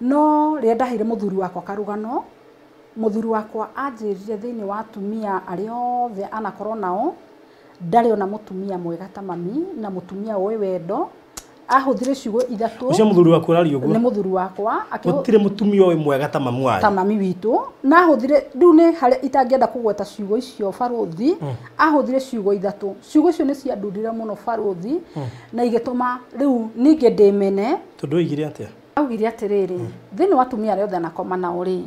no rĩa ndahire muthuri wakwa karugano muthuri wakwa anjirire thiini wa atumia aria othe anakorwo nao ndari ona mutumia mwega ta mami na mutumia we wendo ahuthire ciugo ithatu ucio muthuri wakwa urari uguo ni muthuri wakwa gutire mutumia we mwega ta mami wanyu ta mami witu na ahuthire riu ni haria itangienda kugweta ciugo icio baruthi ahuthire ciugo ithatu ciugo icio ni ciandurire muno baruthi na igituma riu ninge ndimene tondu igire atia augire atiriri thiini wa atumia aria othe anakoma nao ri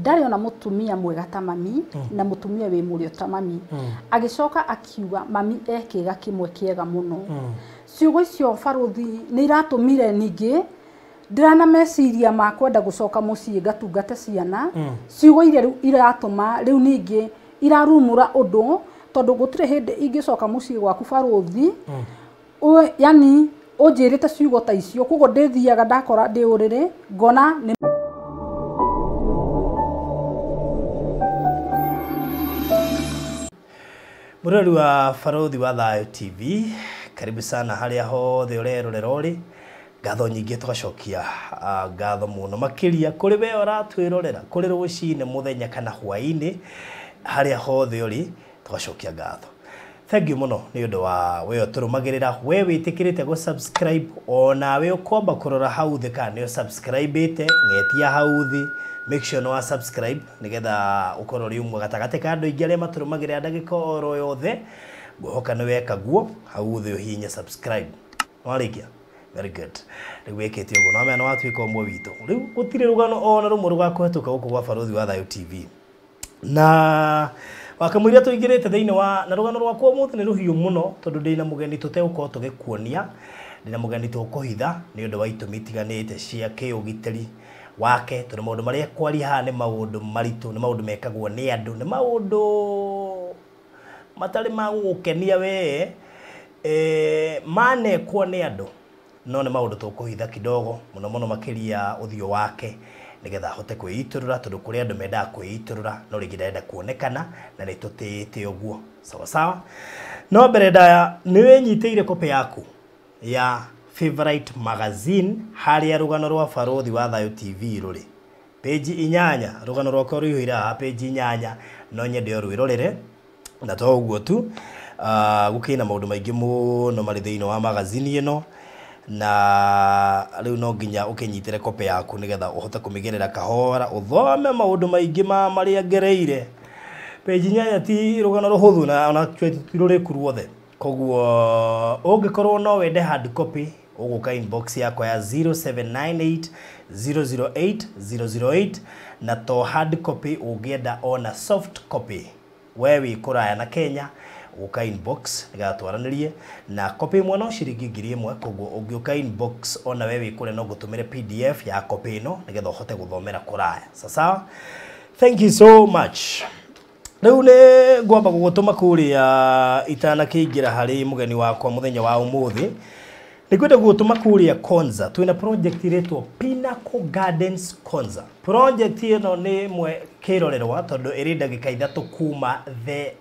ndari ona mutumia mwega ta mami na mutumia we murio ta mami agicoka akiuga mami ekiga kimwe kiega muno ciugo icio baruthi ni iratumire ningi ndirana meciria ma kwenda gucoka mucii ngatungate ciana ciugo iria riu iratuma riu ningi irarumura undu tondu gutire hindi ingicoka mucii gwaku baruthi yani unjirite ciugo ta icio koguo ndithiaga ndakora ndi uriri ngona Murori wa Baruthi wa Thayo TV, karibu sana haria hothe urerorera uri ngatho nyingi tugacokia ngatho muno makiria kuri we uratwirorera kuri rucine muthenya kana hwaini haria hothe uri tugacokia ngatho. Thank you muno ni undu wa we turumagirira we witikirite go subscribe ona we ukomba kurora hau the kana ni subscribe ite ngetia hau thi make sure no subscribe nigetha ukorwo ri umwe gatagate ka andu ingi aria maturumagirira ndagika oro yothe guhoka ni weka guo hau thi uhinya subscribe warikia very good ni wekete uguo no mena watwika umwe witu riu gutire rugano ona rumwe rugakuhetuka guku gwa Baruthi wa Thayo TV na wakamwiria tuigirite thiini wa na rugano rwakwa umuthi ni ruhiu muno tondu ndina mugeni tutegũkorwo tugikuonia ndina mugeni tukuhitha ni undu wa itumi itiganite cia kiugitiri wake tondu maundu maria kwari ha ni maundu maritu ni maundu mekagwo ni andu ni maundu matari ma gukenia we manekwo ni andu no ni maundu tukuhitha kidogo muno makiria uthio wake nigetha hote kwiiturura tondu kuri andu menda kwiiturura no ringi ndenda kuonekana na ni tutite uguo sawa sawa no mbere ndaya ni wenyiteire kopi yaku ya favorite magazine haria rugano rwa Baruthi wa Thayo TV ruri page 8 rugano rwako ruhira page 8 no nyende orwirorere na to uguo tu gukina maundu maingi muno mari thiini wa magazine ino na riu no nginya ukinyitire kopi yaku nigetha uhote kumigerera kahora uthome maundu maingi ma maria ngereire page 8 ti rugano ruhuthu na ona ruri kuruothe koguo ungikorwo no wende hard copy uguka inbox yako ya 0798008008 na to hard copy ungienda ona soft copy wewe kuraya na Kenya uka inbox nigatwaranirie na copy imwe no ciringi 1000 koguo ungiuka inbox ona wewe kure no gutumire PDF ya copy ino nigetha uhote guthomera kuraya sasa thank you so much riu ni ngwamba gugutuma kuria itana kiingira hari mugeni wakwa muthenya wa umuthi nikwenda gugutuma kuria Konza twina project iretwo Pinnacle Gardens Konza project ino ni mwe kirorerwa tondu iri ndagika ithatu kuma the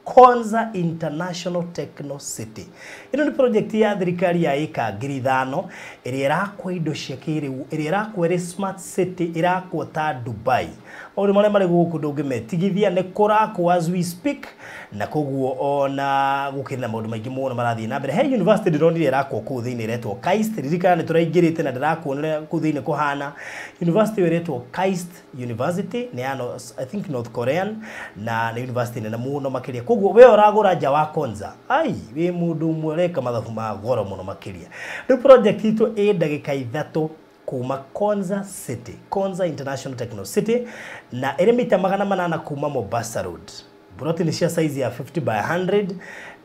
Konza International Techno City. Ino ni project ya thirikari ya eka 5,000 iri irakwa indo cia kiriu iri irakwa iri smart city irakwa ta Dubai. Ori mari guku ndungimetigithia ni kurakwa as we speak na koguo ona gukirina maundu maingi muno marathii na mbere he university ndironire irakwa ku thiini iretwo KAIST ririkana ni turaingirite na ndirakuonera ku thiini kuhana university iretwo KAIST University ni ano I think North Korean na ni university nene muno makiria koguo we uragura nja wa Konza ai we mundu mwereka mathabu ma goro muno makiria ni project itu ndagika ithatu kuma Konza City Konza International Techno City na ere mita 800 kuma Mombasa Road broti ni cia size ya 50 by 100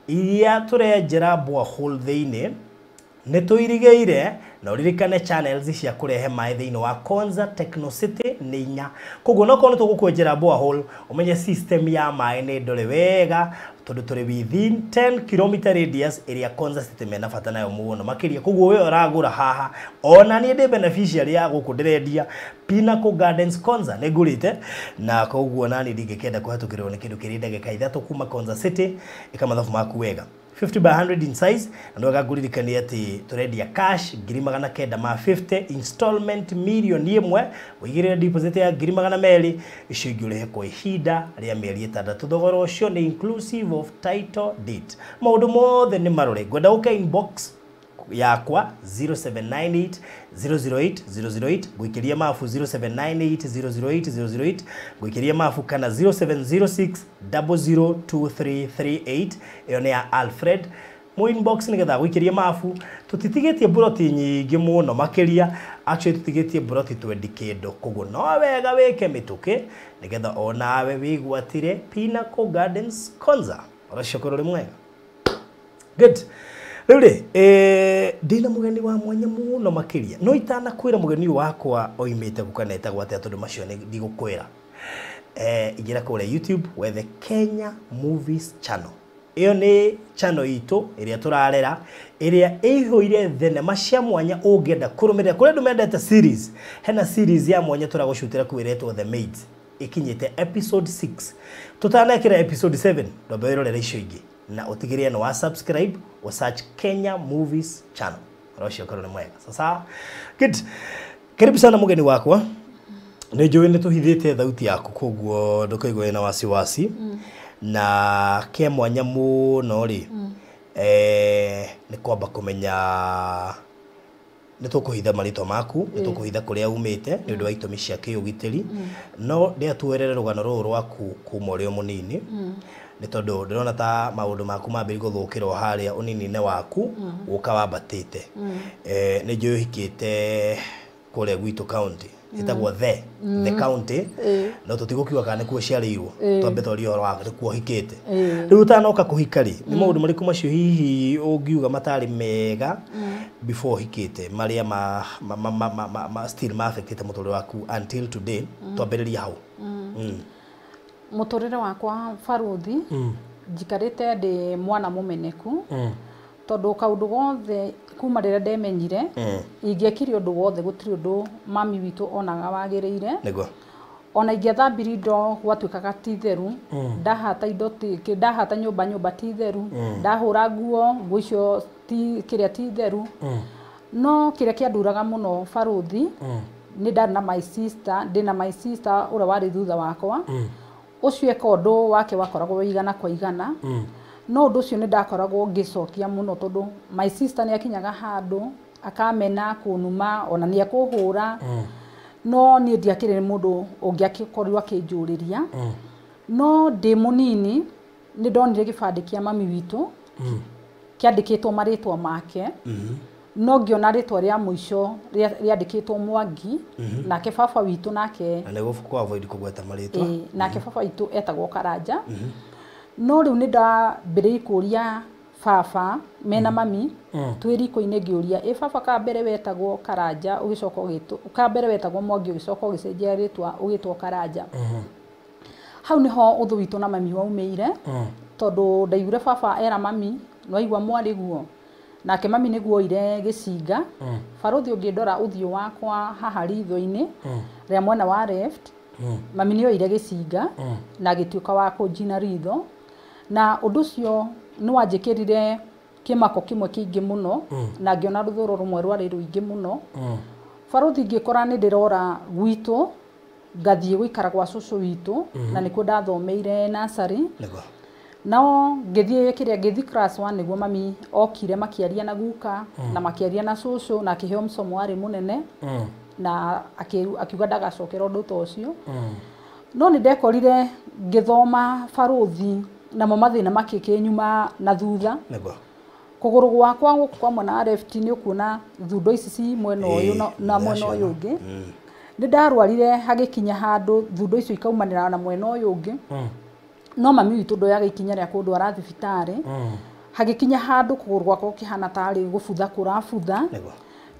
iria turejera borehole thiini ni tuirigeire na uririkane channels cia kurehe mai thiini wa Konza Techno City ni 4 koguo no kono tugukwenjera borehole umenye system ya mai ni ndore wega tondu turi within 10 km radius area Konza City mena bata nayo muno makiria koguo we uragura haha ona ni ndi beneficiary ya guku ndirendia Pinnacle Gardens Konza ni ngurite na koguo nani ndingikenda kuhatukirwo ni kindu kiri ndagika ithatu kuma Konza City ikamathabu maku wega 50 by 100 in size, na ndo gakuririkania ati turendia cash 950 installment million imwe wigirira deposit ya 200 icio ingĩ kwa ihinda rĩa mĩeri 6. Thogora ũcio nĩ inclusive of title deed. Maũndũ mothe nĩ marore. Ngwenda ũka inbox yakwa 0798 008 008 gwikiria mafu 0798 008 008 gwikiria mafu kana 0706 002338 iyo ni ya Alfred mo inbox nigetha gwikiria mafu tutitigetie buroti nyingi muno makiria actually tutitigetie buroti 20 kendo koguo no wega weke mituke nigetha onawe wigwatire Pinnacle Gardens Konza orashokoro rimwega good. Rĩu ndina mugeni wa mwanya muno makiria no itana kwira mugeni wakwa oimite gukaneta gwate atondu macio ndigũkwĩra ingira kũrĩa YouTube wethe Kenya Movies Channel. Iyo ni channel itu iria turarera iria ihũire thenema cia mwanya ũngĩenda kũrũmĩrĩra kũrĩa andũ mendete series. Hena series ya mwanya tũragũcutĩra kwĩretwo The Maids ikinyite episode 6 tutanekĩra episode 7 ndwambe wĩrorere icio ingĩ na utigire no wa subscribe wa search Kenya Movies Channel. Rocio korone mwega. Sasa good. Karibu sana mugeni wakwa. Nĩ njũĩ nĩ tuhithĩte thauti yaku koguo ndũkaigwe na wasiwasi. Na ke mwanya mũno ri nĩ kwamba kũmenya nĩ tũkũhitha marĩtwa maku, nĩ tũkũhitha kũrĩa umĩte nĩ ũndũ wa itũmi cia kĩũgitĩri. No ndĩa tuerere rũgano rũrũ rwaku kuma ũrĩ mũnini. Nĩ tondũ ndĩrona ta maũndũ maku mambĩrĩ gũthũkĩra harĩa ũnini-inĩ waku ũka wambatĩte. Nĩ njũĩ ũhikĩte kũrĩa gwitũ county itagwo the county no tũtigũkiuga kana nĩkuo ciarĩirwo twambe twarie ũhoro wa nĩkuo ũhikĩte. Rĩu ũtanoka kũhika rĩ nĩ maũndũ marĩkũ macio hihi ũngiuga matarĩ mega before ũhikĩte marĩa still ma-affectĩte mũtũrĩre waku until today twambĩrĩria hau? Muturire wakwa Faruthi njikarite ndi mwana mumeneku tondu kaundu gothe kuma rĩrĩa ndemenyire ingĩekire ũndũ wothe gũtirĩ ũndũ mami witũ onaga wagĩrĩire nĩguo ona ingĩathambirie indo gwatuĩkaga ti theru ndahata indo ndahata nyũmba ti theru ndahũra nguo icio ti theru no kĩrĩa kĩanduraga mũno Faruthi nĩ ndarĩ na my sister ũrĩa warĩ thutha wakwa ucio eka ũndũ wake wakoragwo igana kwa igana no ũndũ ũcio nĩ ndakoragwo ngĩcokia mũno tondũ my sister nĩ akinyaga handũ akamena kũnuma ona nĩ akũhũra no niĩ ndiakĩrĩ mũndũ ũngĩakorirwo akĩnjũrĩria no ndĩ mũnini nĩ ndonire gĩbandĩ kĩa mami witũ kĩandĩkĩtwo marĩtwa make no ngĩona rĩtwa rĩa mũico rĩandĩkĩtwo Mwangi nake baba witũ nake na nĩguo kwa avoid kũgweta marĩtwa nake baba witũ etagwo Karanja no rĩu nĩ ndambĩrĩirie kũria baba mena mami twĩriko-inĩ ngĩũria baba ka mbere wetagwo Karanja ũgĩcoka ka mbere wetagwo Mwangi ũgĩcoka ũgĩcenjia rĩtwa ũgĩtwo Karanja. Hau nĩho ũthũ witũ na mami waumĩire tondũ ndaigure baba era mami no aigua mwarĩ guo nake mami nĩguo oire gĩcinga. Faruthi ũngĩndora ũthiũ wakwa haha ritho-inĩ rĩa mwena wa left mami nĩ oire gĩcinga na gĩtuĩka wa kũnjina ritho na ũndũ ũcio nĩ wanjĩkĩrire kĩmako kĩmwe kĩingĩ mũno na ngĩona rũthũro rũmwe rwarĩ rũingĩ mũno. Faruthi ngĩkora nĩ ndĩrora gwitũ ngathiĩ gũikara gwa cũcũ witũ na nĩkuo ndathomeire nursery no ngĩthiĩ class 1 nĩguo mami okire makiaria na guka na makiaria na cũcũ na akĩheo msomo warĩ mũnene na akiuga ndagacokera ũndũ ta ũcio no nĩ ndekorire ngĩthoma Faruthi namo mathĩna makĩkĩnyuma na thutha kũgũrũ gwakwa gũkũ kwa mwena wa left nĩ ũkuona thundo ici ci mwena ũyũ na mwena ũyũ ũngĩ nĩ ndarwarire hagĩkinya handũ thundo icio ikaumanĩra na mwena ũyũ ũngĩ no mami witũ ndoyaga ikinya rĩa kũndwara thibitarĩ hagĩkinya handũ kũgũrũ gwakwa gũkĩhana tarĩ gũbutha kũrabutha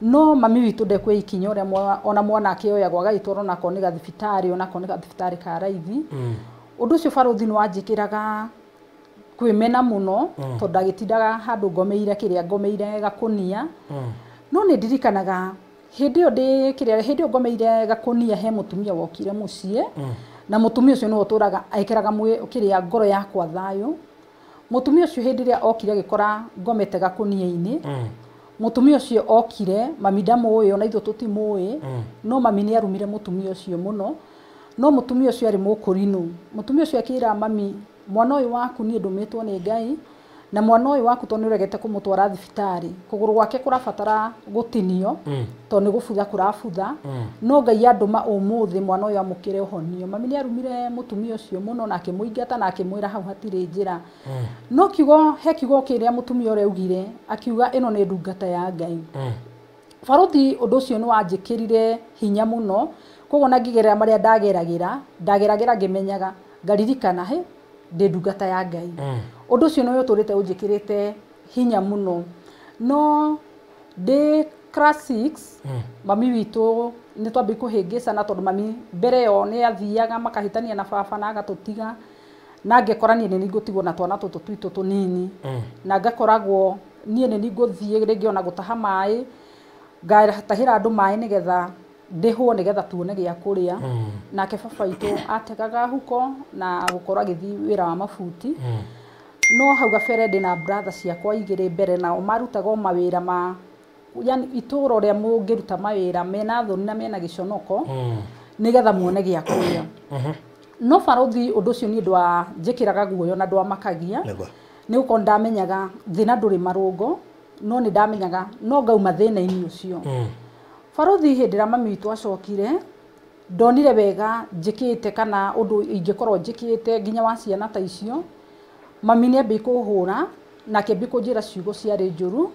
no mami witũ ndekwe ikinya ũrĩa ona mwana akĩoyagwo agagĩtwarwo nako nĩ gathibitarĩ onako nĩ gathibitarĩ ka raithi. Ũndũ ũcio Faruthi nĩ wanjĩkĩraga kwĩmena mũno tondũ ndagĩtindaga handũ ngomeire kĩrĩa ngomeire gakũnia no nĩ ndirikanaga hĩndĩ ĩyo ngomeire gakũnia he mũtumia wokire mũciĩ na mũtumia ũcio nĩ ũtũraga aikaraga kĩrĩa ngoro yakwa thayũ mutumia ucio hindi ria okire gikora ngomete gakunia-ini mutumia ucio okire mami ndamuĩ ona ithu tutimuĩ no mami ni arumire mutumia ucio muno no mutumia ucio ari mukurinu mutumia ucio akira mami mwana uyu waku ni ndumitwo ni Ngai na mwana uyu waku to ni uregete kumutwara thibitari kuguru gwake kurabatara gutinio to ni gubutha kurabutha no Ngai anduma umuthi mwana uyu amukire uhonio mami ni arumire mutumia ucio muno na akimuingata na akimwira hau hatire njira no kiugo he kiugo kiria mutumia ore ugire akiuga ino ni ndungata ya Ngai Baruthi undu ucio ni wanjikirire hinya muno koguo na ngigerera maria ndageragira ngimenyaga ngaririkana he ndi ndungata ya Ngai undu ucio no uturite unjikirite hinya muno no ndi class 6 mami witu ni twambi kuhingicana tondu mami mbere yo ni athiaga makahitania na baba na agatutiga na ngekoranie ni ngutigwo na twana tutu twitu tunini na ngakoragwo nie ni nguthie ringi ona gutaha mai ngatahira andu mai nigetha ndihwo nigetha tuone gia kuria nake baba itu ategaga huko na gukora githi wira wa mafuti no hau gabere ndina brother ciakwa igire mbere na marutaga mawira ma yani ituro ria mungiruta mawira mena thoni na mena giconoko nigetha muone gia kuria no Baruthi undu ucio ni ndwa njikiraga guoyo na ndwa makagia ni uko ndamenyaga thina nduri marungo no ni ndamenyaga no ngauma thina-ini ucio Baruthi hindira mami witu acokire ndonire wega njikite kana undu ingikorwo njikite nginya wa ciana ta icio mami ni ambi kuhura na kembi kunjira ciugo ciari njuru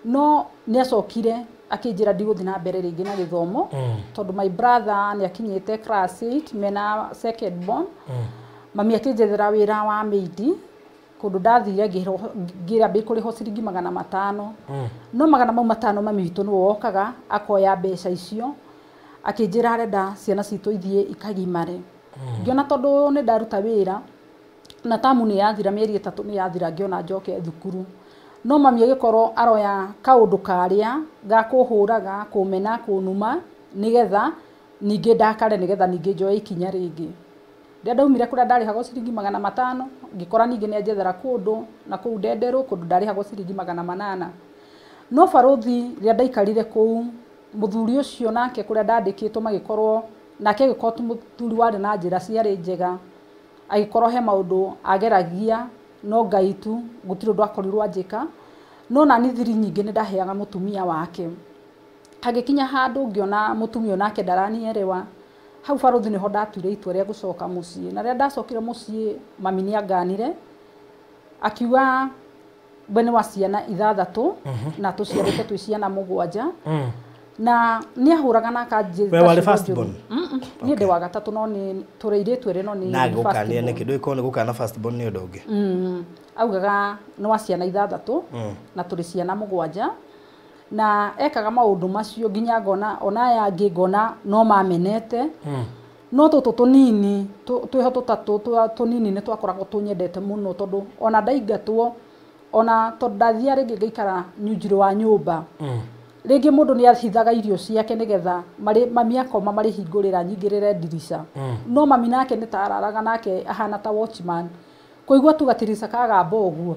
no ni acokire akinjira ndiguthi na mbere ringi na githomo tondu my brother ni akinyite class 8 mena second born mami akinjethera wira wa maid kundu ndathire ngira mbi kuriho ciringi 500 no 500 mami witu ni wokaga akoya mbeca icio akinjira arenda ciana citu ithie ikagimare ngiona tondu ni ndaruta wira na tamu ni yathira mieri 3 ni yathira ngiona njoke thukuru no mami agikorwo aroya kaundu karia gakuhuraga kumena kunuma nigetha ningi ndakare nigetha ningi njoe ikinya ringi ndia ndaumire kuria ndarihagwo ciringi 500 ngikora ningi ni anjethera kundu na kuu ndenderu kundu ndarihagwo ciringi 800 no Baruthi ria ndaikarire kuu muthuri ucio nake kuria ndandikitwo magikorwo nake agikorwo muthuri wari na njira ciari njega agikorwo he maundu ageragia no Ngai tu gutiri ndu akorirwo anjika no nani thiri nyingi ni ndaheaga mutumia wake hagikinya handu ngiona mutumia nake ndaranielewa hau Baruthi niho ndatuire itua ria gucoka mucii na ria ndacokire mucii mami ni anganire akiuga bene wa ciana 6 na tuciarite twi ciana 7 na ni ahuraga na kanjira we wale first born ni ndi wa gatatu no ni tureiritu ere no ni na gukania ne kidu ikone gukana first born ni ndonge augaga no wa ciana 6 na turi ciana 7 na ekaga maundu macio nginya ngona ona yangi ngona no mamenete no tutu tunini twiho tutatu tunini ni twakoragwo tunyendete muno tondu ona ndaigatwo ona tondu ndathia ringi ngaikara nyunjiro wa nyumba ringi mundu ni ahithaga irio ciake nigetha mami akoma mari hingurira nyingirire ndirisha no mami nake ni tararaga nake ahana ta watchman kuigwa tu gatirisa kaga boguo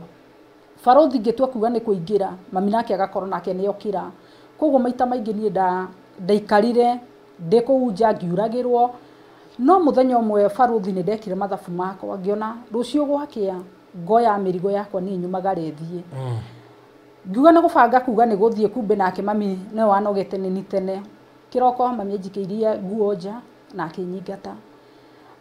Baruthi ngitua kuga ni kuingira mami nake agakorwo nake ni okira koguo maita maingi ni ndaikarire ndikuunja ngiuragirwo no muthenya umwe Baruthi ni ndekire mathabu makwa ngiona rucio gwakia ngoya mirigo yakwa ni nyumagare thie ngiuga na gubanga kuga ni guthie kumbe nake mami no wanogete ni tene kiroko mami njikeirie nguo nja na akinyingata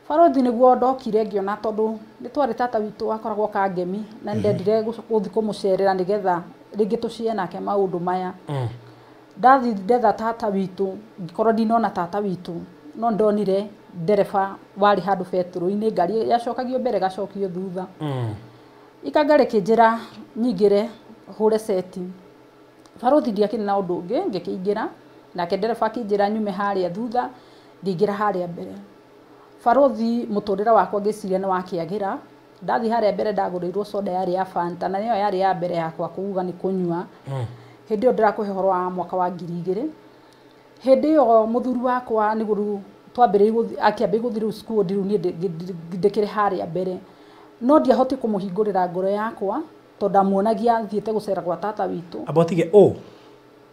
Baruthi niguo ndokire ngiona tondu ni twari tata witu akoragwo kangemi na ndendire guthi kumucerera nigetha ringi tucie nake maundu maya ndathi ndetha tata witu ngikorwo ndinona tata witu no ndonire ndereba wari handu beturu-ini ngari yacokagio mbere gacokio thutha ikangare kinjira nyingire hure seti Baruthi ndiakini na undu ungi ngikiingira nake ndereba akinjira nyume haria thutha ngingira haria mbere Baruthi muturira wakwa ngiciria ni wakiagira ndathi haria mbere ndagurirwo soda yari ya Fanta na niyo yari ya mbere yakwa kuuga ni kunywa hindi yo ndirakuhe horo wa mwaka wa 2000 hindi yo muthuri wakwa ni guru twambire akiambe guthira school ndiru ni ndikire haria mbere no ndiahoti kumuhingurira ngoro yakwa tondu ndamuonagia thiete gucera gwa tata witu abotige o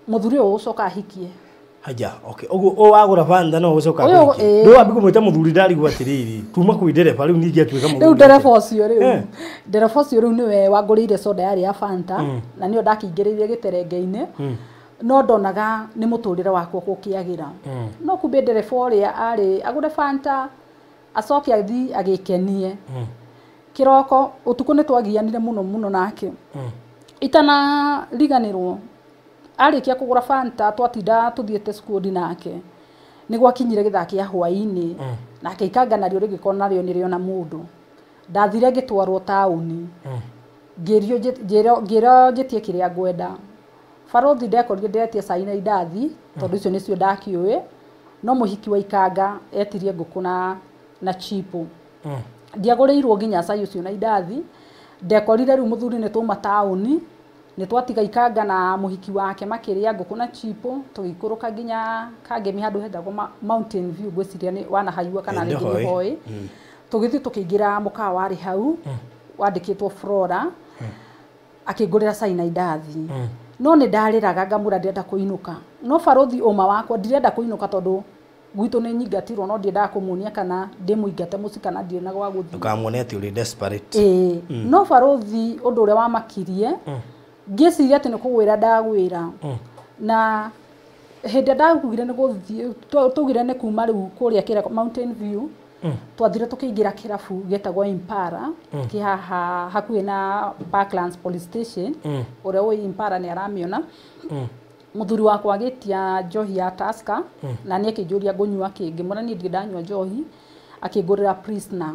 muthuri uyu ucoka ahikie haja okay oguo wagura Fanta no ucoka ahikie ndu ambi kumwita muthuri ndarigwa atiriri tuma kwi ndereba riu ningi atuika muthuri riu ndereba ucio riu niwe wangurire soda yari ya Fanta na nio ndakingiririe giterenge-ini no ndonaga ni muturire wakwa gukiagira no kumbe ndereba uria ari agure Fanta acoke athi agikenie kiroko utuku ni twagianire muno nake itana riganirwo arikia kugura Fanta twatinda tuthiete skudi nake ni gwakinyire githaki ya hwaini nake ikanga nario rigikona nario nirio na mundu ndathire gitwarwo tauni ngirio njitie kiria ngwenda Farothi ndekorire ndetie caina indathi tondu icio nicio ndakiuwe no muhiki wa ikanga etirie nguku na chipu ndiaguriirwo nginya cai ucio na indathi ndekorire riu muthuri ni tuma tauni ni twatiga ikanga na muhiki wake makiria nguku na chipu tugikuruka nginya kangemi handu hetagwo Mountain View gwiciria ni wana haiwa kana ringi ni hoi tugithi tukiingira mukawa wari hau wandikitwo Flora akigurira cai na indathi no ni ndariraga ngamura ndirenda kuinuka no Farothi uma wakwa ndirenda kuinuka tondu gwitu ni nyingatirwo no ndiendaga kumuonia kana ndimuingate muci kana ndire na gwa guthii ukamuonete uri desperate no Farothi undu uria wamakirie ngiciria ati ni kugwira ndagwira na hindi ndagugire ni guthii tugire ni kuma riu kuria kira Mountain View twathire tukiingira kirabu getagwo Impara kihaha hakuhi na Parklands Police Station uria wi Impara ni aramiona muthuri wakwa agitia njohi ya Tusker na ni akijuria ngunywa kingi mwana ni ndanywa njohi akigurira prisoner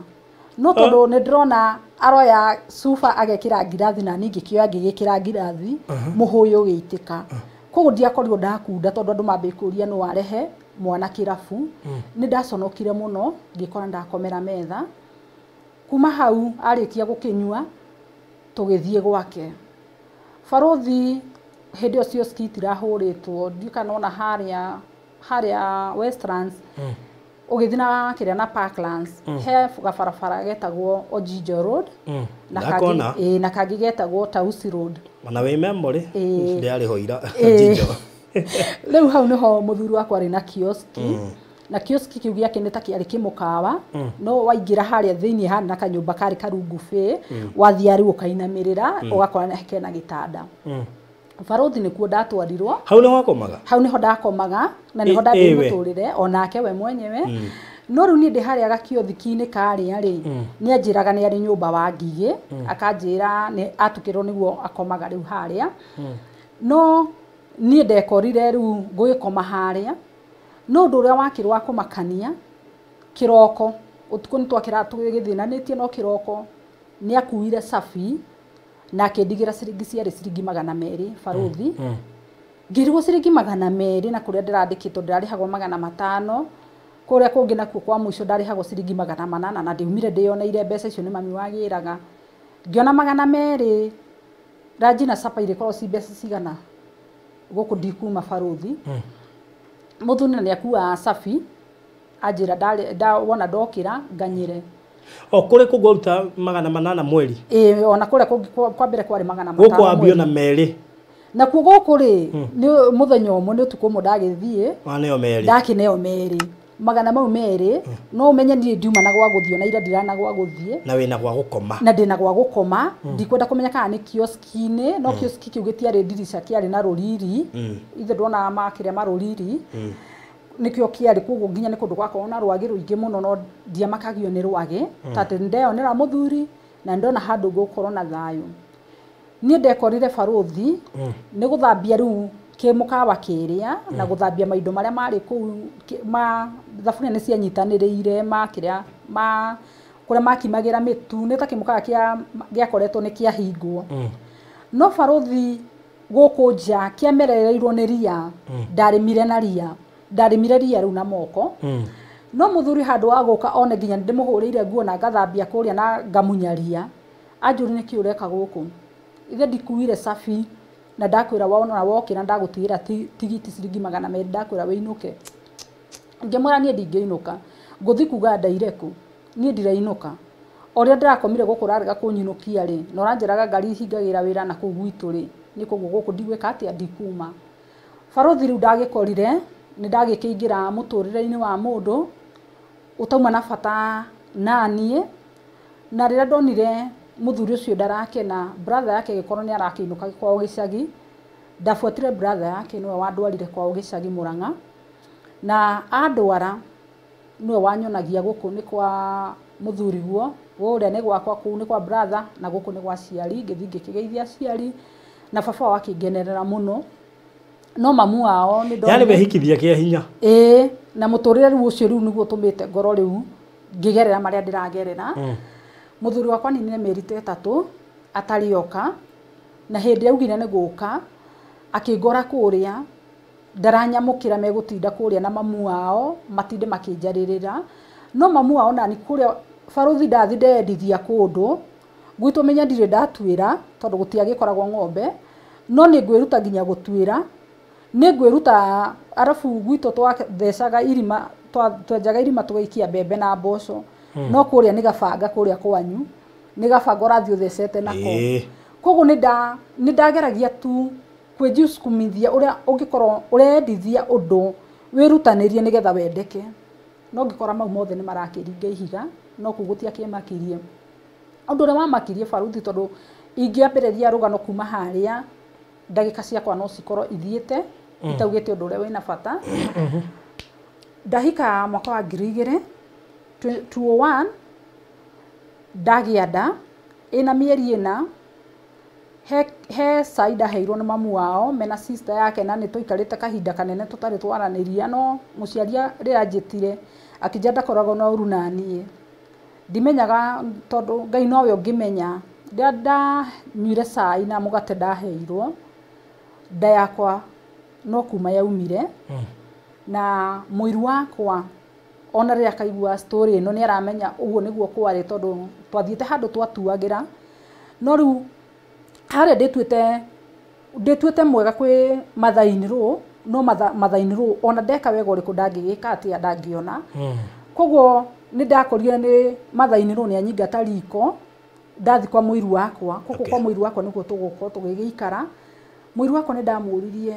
no tondu ni ndirona aroya sufa agekira ngirathi na ningi kio agigikira ngirathi muhuyo giitika koguo ndiakorirwo ndakunda tondu andu mambe kuria no warehe mwana kirabu ni ndaconokire muno ngikora ndakomera metha kuma hau arikia gukinywa tugithie gwake Farothi hindi ucio skitira huritwo ndikanona haria Westlands ugithina kiria na Parklands he gabarabara getagwo Ojinjo Road na kangi getagwo Tausi Road mana we memory ndiari hoira Ojinjo riu hau niho muthuri wakwa ari na kioski na kioski kiu giake ni ta kiari kimukawa no waingira haria thiini hana na kanyumba kari karungu fe wathia riu ukainamirira ugakora kena gitanda Farothi ni kuo ndatwarirwo hau niho wakomaga hau niho ndakomaga na niho ndathie muturire onake we mwenyewe no riu ni ndi haria gakiothiki-ini karia ri ni anjiraga ni ari nyumba wa ngigĩ akanjira ni atukirwo niguo akomaga riu haria no ni ndekorire riu ngugikoma haria no ndu uria wakirwa kumakania kiroko utuku ni twakira tugigithinanitie no kiroko ni akuire safi na akindigira ciringi ciari ciringi 200 Farothi ngirwo ciringi 200 na kuria ndirandikitwo ndirarihagwo 500 kuria kungi nakuo kwa muico ndarihagwo ciringi 800 na ndiumire ndioneire mbeca icio ni mami wagiraga ngiona 200 ranji na sapa ile korwo ci mbeca cigana guku ndikuma Farothi muthuni ni akua safi ajira wona ndokira nganyire kure kugoruta 800 mweri ona kure kwa mbere kwari 500 guku ambio na meri na kugo kuri ni muthenya umwe ni utuku mu ndagithie waneo meri ndakineo meri magana mau meri no umenye ni ndiuma na gwa guthio na ira ndirana gwa guthie na wina gwa gukoma na ndina gwa gukoma ndikwenda kumenya kana ni kioski-ini no kioski kiu gitiari dirisha kiari na ruriri ithe ndona makiria maruriri nikio kiari kugo nginya ni kundu gwakwa na rwagi ruingi muno no ndia makagio ni rwagi tate ndionera muthuri na ndona handu gukorwo na thayu ni ndekorire Farothi ni guthambia riu kimukawa kiria na guthambia maindo maria mari ku thaburia ni cianyitaniriire makiria kuria makimagira mitu ni ta kimukawa giakoretwo ni kiahingwo no Farothi guku nja kiamerereirwo ni ria ndarimire na ria ndarimire ria riu na moko no muthuri handu wa guka one nginya ndimuhurire nguo na ngathambia kuria na ngamunyaria anjuri ni kiureka guku ithe ndikuire safi na ndakwira wona na wokira ndagutigira tigiti ciringi 200 ndakwira wiinuke ngemura nie ndingeinuka nguthi kuga ndaireku nie ndirainuka oria ndirakomire guku rarega kunyinukia ri no ranjiraga ngari hingagira wira na kuu gwitu ri ni kuguo guku ndigwika atia ndikuma barothi riu ndagikorire ni ndagikingira muturire-ini wa mundu utauma na bata nanie na rira ndonire muthuri ucio ndarakena brother yake gikorwo ni arakiinuka kwao gicagi ndafuatire brother yake niwe wandwarire kwao gicagi Murang'a na andwara niwe wanyonagia guku ni kwa muthuri guo uria ni gwakwa kuu ni kwa brother na guku ni gwa ciari ngithi ngikigeithia ciari na baba wakingenerera muno no mamu wao ni yani behikithia kia hinya na muturire riu ucio riu niguo tumite ngoro riu ngigerera maria ndiragerera muthuri wakwa ninire mieri 3 atarioka na hindi augire ni guka akingora kuria ndaranyamukira megutinda kuria na mamu wao matinde makinjaririra no mamu wao nani kuria barothi ndathi ndendithia kundu gwitu menya ndire ndatwira tondu gutiagikoragwo ng'ombe no ni ngwiruta nginya gutwira ni ngwiruta arafu gwitu twathecaga irima twenjaga irima tugaikia mbembe na mboco no kuria ni gabanga kuria kwanyu ni gabanga urathi uthecete nako koguo ni ndageragia tu kwijusukumithia uria ungikorwo urendithia undu wirutanirie nigetha wendeke no ngikora mau mothe ni marakiringa ihiga no kugutia kiemakirie undu uria wamakirie baruthi tondu ingiambiriria rugano kuma haria ndagika ciakwa no cikorwo ithiete itaugite undu uria wina bata ndahika mwaka wa 2001 ndagianda ina mieri ina he saida heirwo na mamu wao mena sister yake na nituikarite kahinda kanene tutari twaraniria no muciaria rira njitire akijanda korago na urunanie ndimenyaga tondu Ngai nowe ungimenya nda nyuire cai na mugate ndaheirwo nda yakwa no kuma yaumire na muiru wakwa ona rira kaigua story ino ni aramenya uguo niguo kwari tondu twathiete handu twatuagira no riu hare ndituite mwega kwi Mathaini Ru no Mathaini Ru ona ndeka wega uriku ndangigika atia ndangiona koguo ni ndakorire ni Mathaini Ru ni anyingata riko ndathi kwa muiru wakwa koguo kwa muiru wakwa niguo tuguko tugigikara muiru wakwa ni ndamuririe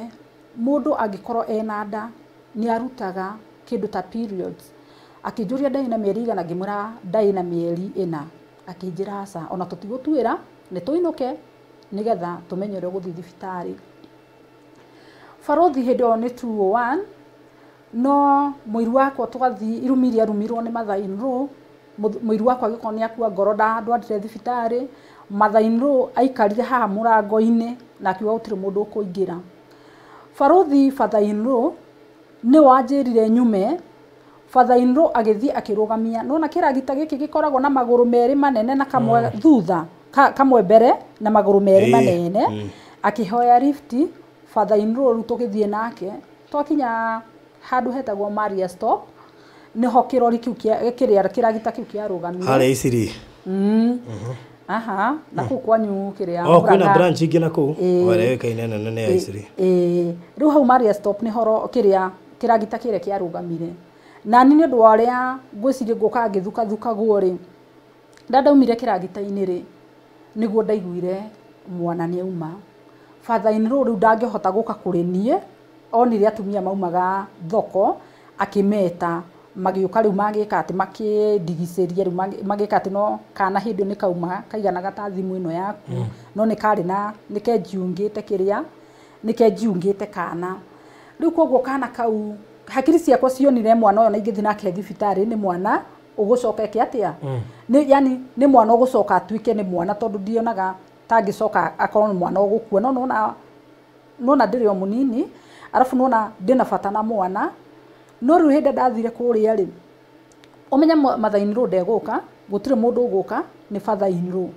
mundu angikorwo ena nda ni arutaga kindu ta periods akinjuria ndai na mieri igana ngimura ndai na mieri ina akinjira aca ona tutigutwira ni tuinuke nigetha tumenyere guthi thibitari barothi hindo ni 201 no muiru wakwa tugathi arumirwo ni Mathaini Ru muiru wakwa giko ni akua ngoro ndwandire thibitari Mathaini Ru aikarire haha murango-ini na akiuga gutire mundu ukuingira barothi Mathaini Ru ni wanjirire nyume Mathaini Ru agithii akirugamia nona kiragita giki gikoragwo na maguru meri manene na kamwe thutha kamwe mbere na maguru meri manene akihoya lifti Mathaini Ru tugithie nake twakinya handu hetagwo Maria Stop niho kirori kiu kiragita kiu kiarugamire hale Isiri aha na kuu kwanyu kiria kwina branch ingi na kuu wereka inene nene ya Isiri riu hau Maria Stop ni horo kiragita kiria kiarugamire na ni ndu waria ngwicirie nguka ngithuka guo ndaumire kiragita-ini niguo ndaiguire mwana ni auma Mathaini Ru riu ndangihota guka kuri nie onire atumia maumaga thoko akimeta magiuka riu magika ati makindigiceria riu magika ati no kana hindio ni kauma kaiganaga ta thimu ino yaku no ni kari na nikenjiungite kiria nikenjiungite kana riu koguo kana kau hakiri ciakwa cionire mwana uyo na ingithi nake thibitari ni mwana ugucoka eke atia ni yani ni mwana ugucoka atuike ni mwana tondu ndionaga tangicoka akorwo ni mwana ugukua no nona ndiri o munini arafu nona ndina bata na mwana no riu hindi ndathire kuria umenya Mathaini Ru ndeguka gutire mundu uguka ni Mathaini Ru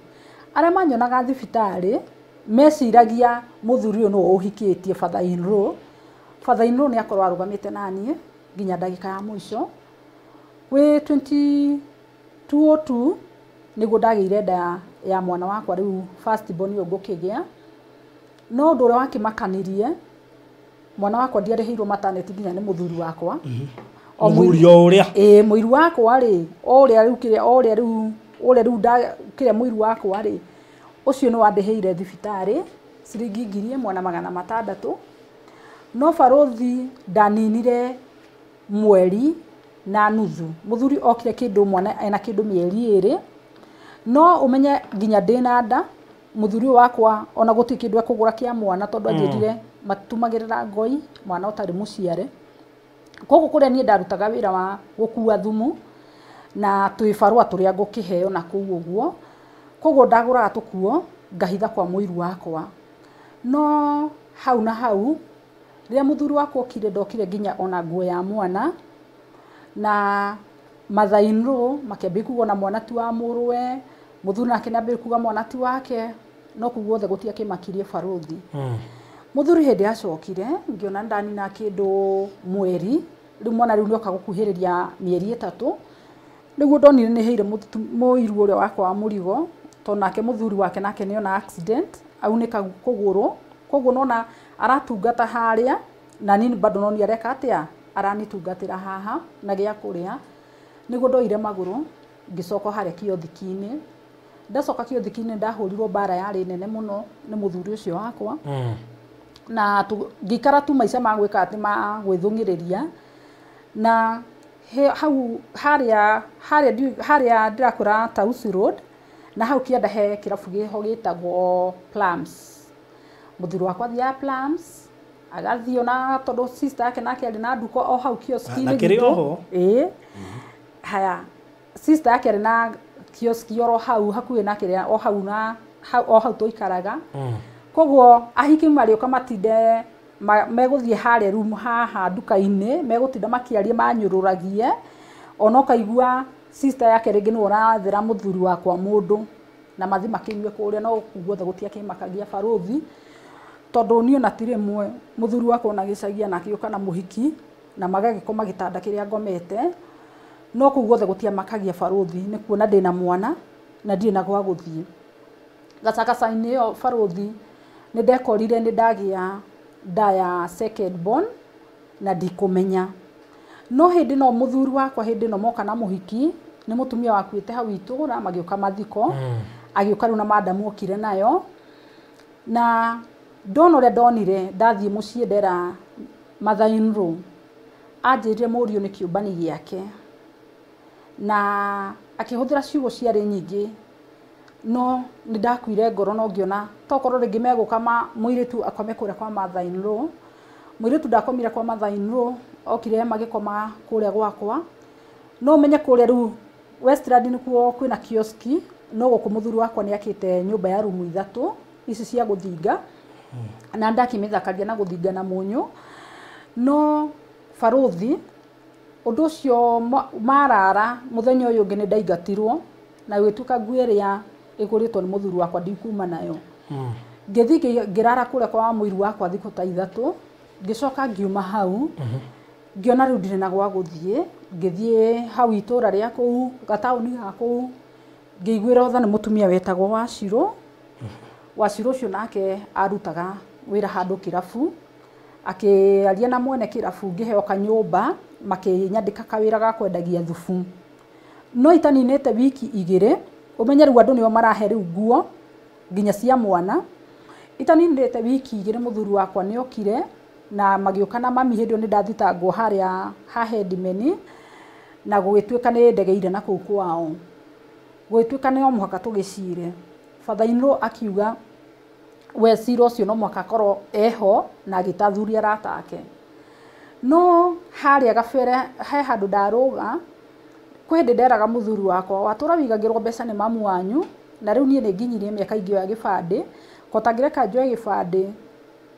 aria manyonaga thibitari meciragia muthuri uyu no uhikitie Mathaini Ru Ru ni akorwo arugamite nanie nginya ndagika ya mwisho we 2002 niguo ndageire nda ya mwana wakwa riu first born uyu ngukigia no ndu uria wakimakanirie mwana wakwa ndiarihirwo maternity nginya ni muthuri wakwa muthuri uria muiru wakwa uria riu ule riu kire muiru wakwa ri ucio no wandeheire thibitari ciringi 1,600 no barothi ndaninire mweri na nuthu muthuri okire kindu mwana ena kindu mieri 2 no umenye nginya ndina nda muthuri wakwa ona guti kindu akugura kia mwana tondu anjirire matumagirira ngoi mwana utari muciare koguo kuria nie ndarutaga wira wa gukua thumu na twibarua turia ngukiheo na kuu uguo koguo ndaguraga tukuo ngahitha kwa muiru wakwa no hau na hau riria muthuri wakwa okire ndokire nginya ona nguo ya mwana na mother-in-law makiambia kuga na mwana ti wa murwe muthuri nake nambia kuga mwana ti wake no kuguo othe gutia kimakirie barothi muthuri hindi acokire ngiona ndani na kindu mweri riu mwana riu nioka gukuhiriria mieri 3 niguo ndonire ni heire muiru uria wakwa wa murigo to nake muthuri wake nake niona accident aunika kuguru koguo nona aratungata haria na nini bado noni areka atia aranitungatira haha na gia kuria niguo ndoire maguru ngicoka haria kiothikini ndacoka kiothikini ndahurirwo bara yari nene muno ni muthuri ucio wakwa na ngikara tu maica magwika ati ma gwithungiriria na hau haria ndirakura Tausi Road na hau kianda he kirabu giho gitagwo Plums muthuri wakwa thia Plums agathio na tondu sister yake nake ari na nduko o hau kioski na kiri oho haya sister yake ari na kioski oro hau hakuhi na kiri o hau na o hau toikaraga koguo ahiki marioka matinde meguthie hare room haha nduka-ini megutinda makiaria manyururagie ona kaigua sister yake ringi ni urathira muthuri wakwa mundu na mathi makinywe kuria no kuguo the gutia kimakagia barothi tondu ni ona tirimwe muthuri wakwa na gicagia na kiuka na muhiki na magagikoma gitanda kiria ngomete no kuguo the gutia makagia barothi ni kuona ndina mwana na ndire na gwa guthie gacagaca-ini yo barothi ni ndekorire ni ndagia nda ya second born na ndikumenya no hindi no muthuri wakwa hindi no moka na muhiki ni mutumia wakuite hau itura magioka mathiko agioka ru na madamu okire nayo na ndona uria ndonire ndathie mucii ndera mother-in-law anjirire murio ni kiumbani giake na akihuthira ciugo ciari nyingi no ni ndakuire ngoro no ngiona tokorwo ringi meguka muiritu akome kuria kwa mother-in-law muiritu ndakomire kwa mother-in-law okire magikoma kuria gwakwa no menye kuria ru Westland ni kuo kwina kioski no guku muthuri wakwa ni akite nyumba ya rumu 3 ici cia guthinga na ndakimithakaria na guthinga na munyu no barothi undu ucio marara muthenya uyu ngi ni ndaigatirwo na gwituka ngueria iguritwo ni muthuri wakwa ndikuma nayo ngithi ngirara kuria kwa muiru wakwa thiko ta 3 ngicoka ngiuma hau ngiona riu ndire na gwa guthie ngithie hau itura ria kuu gatauni gaku ngiguira otha ni mutumia wetagwo Waciro ucio nake arutaga wira handu kirabu akiaria na mwene kirabu ngiheo kanyumba makinyandika kawira ga kwendagia thubu no itaninete wiki 2 umenye riu andu nio marahe riu nguo nginya cia mwana itaninete wiki 2 muthuri wakwa ni okire na magioka na mami hindi ni ndathitangwo haria ha headman na gugituika ni ndegeire na kuu kwao gwituika ni o muhaka tugicire father-in-law akiuga we cira ucio no muhaka korwo eho na gitathuria ratake no haria gabere he handu ndaruga kwende nderaga muthuri wakwa watura wigagirwo mbeca ni mamu wanyu na riu nie ni nginyirie miaka ingi ya gibande kotagire kanjoe gibande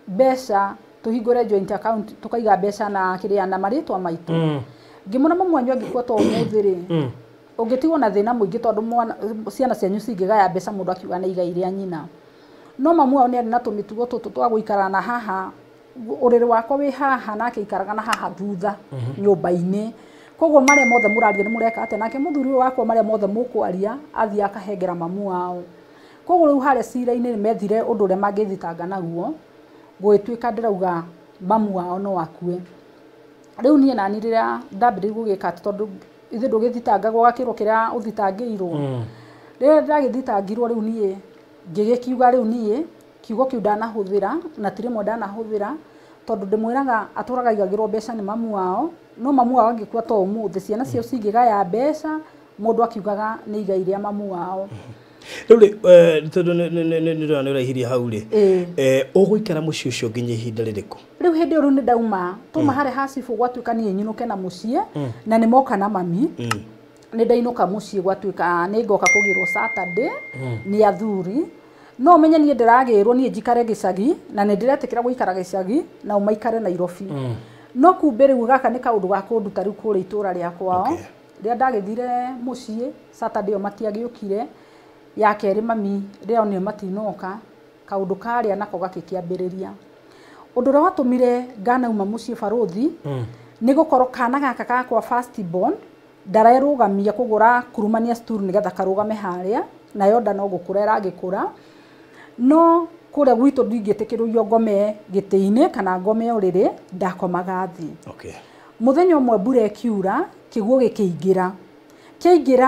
mbeca tuhingure joint account tukaiga mbeca na kiria na maritwa maitu ngimona mamu wanyu angikuwa to muthiri ungitigwo na thina muingi tondu mwana ciana cianyu cingigaya mbeca mundu akiuga na igaire anyina no mamu wao ni ari na tumitugo tutu twa guikara na haha uriri wakwa wi haha nake ikaraga na haha thutha nyumba-ini koguo maria mothe muraria ni mureka ate nake muthuri wakwa maria mothe mukwaria athia akahengera mamu wao koguo riu haria cira-ini ni methire undu uria mangithitanga naguo gwituika ndirauga mamu wao no akue riu nie nani riria ndambire gugika tondu ithe ndugithitanga gwakirwo kiria uthitangirwo rĩrĩa ndagĩthitangirwo rĩu niĩ ngĩgĩkiuga rĩu niĩ kiugo kĩu ndanahũthĩra na ti rĩmwe ndanahũthĩra tondũ ndĩmwĩraga atũraga igagĩrwo mbeca nĩ mamu wao no mamu wao angĩkua to ũmũthĩ ciana cio cingĩgaya mbeca mũndũ akiugaga nĩ igai rĩa mamu wao. Rĩu tondũ nĩ ũraihirie hau rĩ ũgũikara mũciĩ ũcio nginya ihinda rĩrĩkũ? Rĩu hĩndĩ ĩyo nĩ ndauma tuma harĩ hacibu gwatuĩka niĩ nyinũke na mũciĩ na nĩ moka na mami nĩ ndainũka mũciĩ gwatuĩka nĩ ngoka kũgĩrwo Saturday nĩ athuri no menye niĩ ndĩragĩrwo niĩ njikare gĩcagi na nĩ ndĩretĩkĩra gũikara gĩcagi na umaikare Nairobi no kumbe rĩu gaka nĩ kaũndũ ga kũnduta rĩu kũrĩa itũra rĩa kwao rĩrĩa ndagĩthire mũciĩ Saturday matiagĩũkire ya kerĩ mami rĩao nĩ matinoka kaũndũ karĩa nako gakĩkĩambĩrĩria ũndũ ũrĩa watũmire nganauma mũciĩ Barothi nĩ gũkorwo kana gaka gakwa first born ndarerũgamia kũgũra kurumania stool nĩgetha karũgame harĩa nayo nda no gũkũra ĩragĩkũra no kũrĩa gwitũ ndingĩtĩkĩrũo ngome gĩtĩ-inĩ kana ngome ũrĩrĩ ndakomaga thĩ. Mũthenya ũmwe mbura ĩkiura kĩguũ gĩkĩingĩra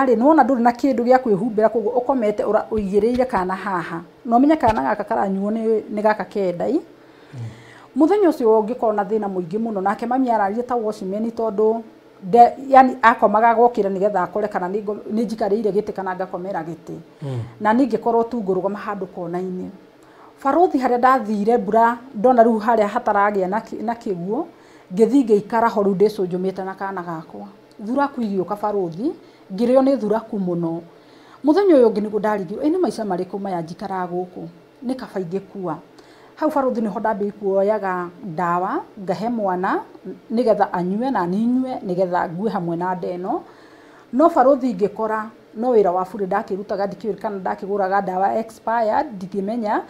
rĩ nĩwona ndũrĩ na kĩndũ gĩa kwĩhumbĩra koguo ũkomete ũigĩrĩire kana haha no menye kana gaka karanyuo nĩ gaka kendai. Mũthenya ũcio ũngĩkorwo na thĩna mũingĩ mũno nake mami araririe ta washman tondũ yani akomaga gokĩra nĩgetha akore kana nĩ njikarĩire gĩtĩ kana ngakomera gĩtĩ na ningĩkorwo tu ngũrũgama handũ kona-inĩ. Barothi harĩa ndathire mbura ndona rĩu harĩa hataragĩa na kĩguũ ngĩthiĩ ngĩikara ho rĩu ndĩcũnjũmĩte na kana gakwa thuraku igĩũka Barothi ngĩrĩo nĩ thuraku mũno. Mũthenya ũyũ ũngĩ nĩguo ndarigirwo nĩ maica marĩkũ maya njikara gũkũ nĩ kaba ingĩkua. Hau Barothi nĩho ndambĩrĩirie kuoyaga ndawa ngahe mwana nĩgetha anyue na ninyue nĩgetha ngue hamwe na ndeno no Barothi ngĩkora no wĩra wa bure ndakĩrutaga ndikĩũĩ kana ndakĩgũraga ndawa expired ndingĩmenya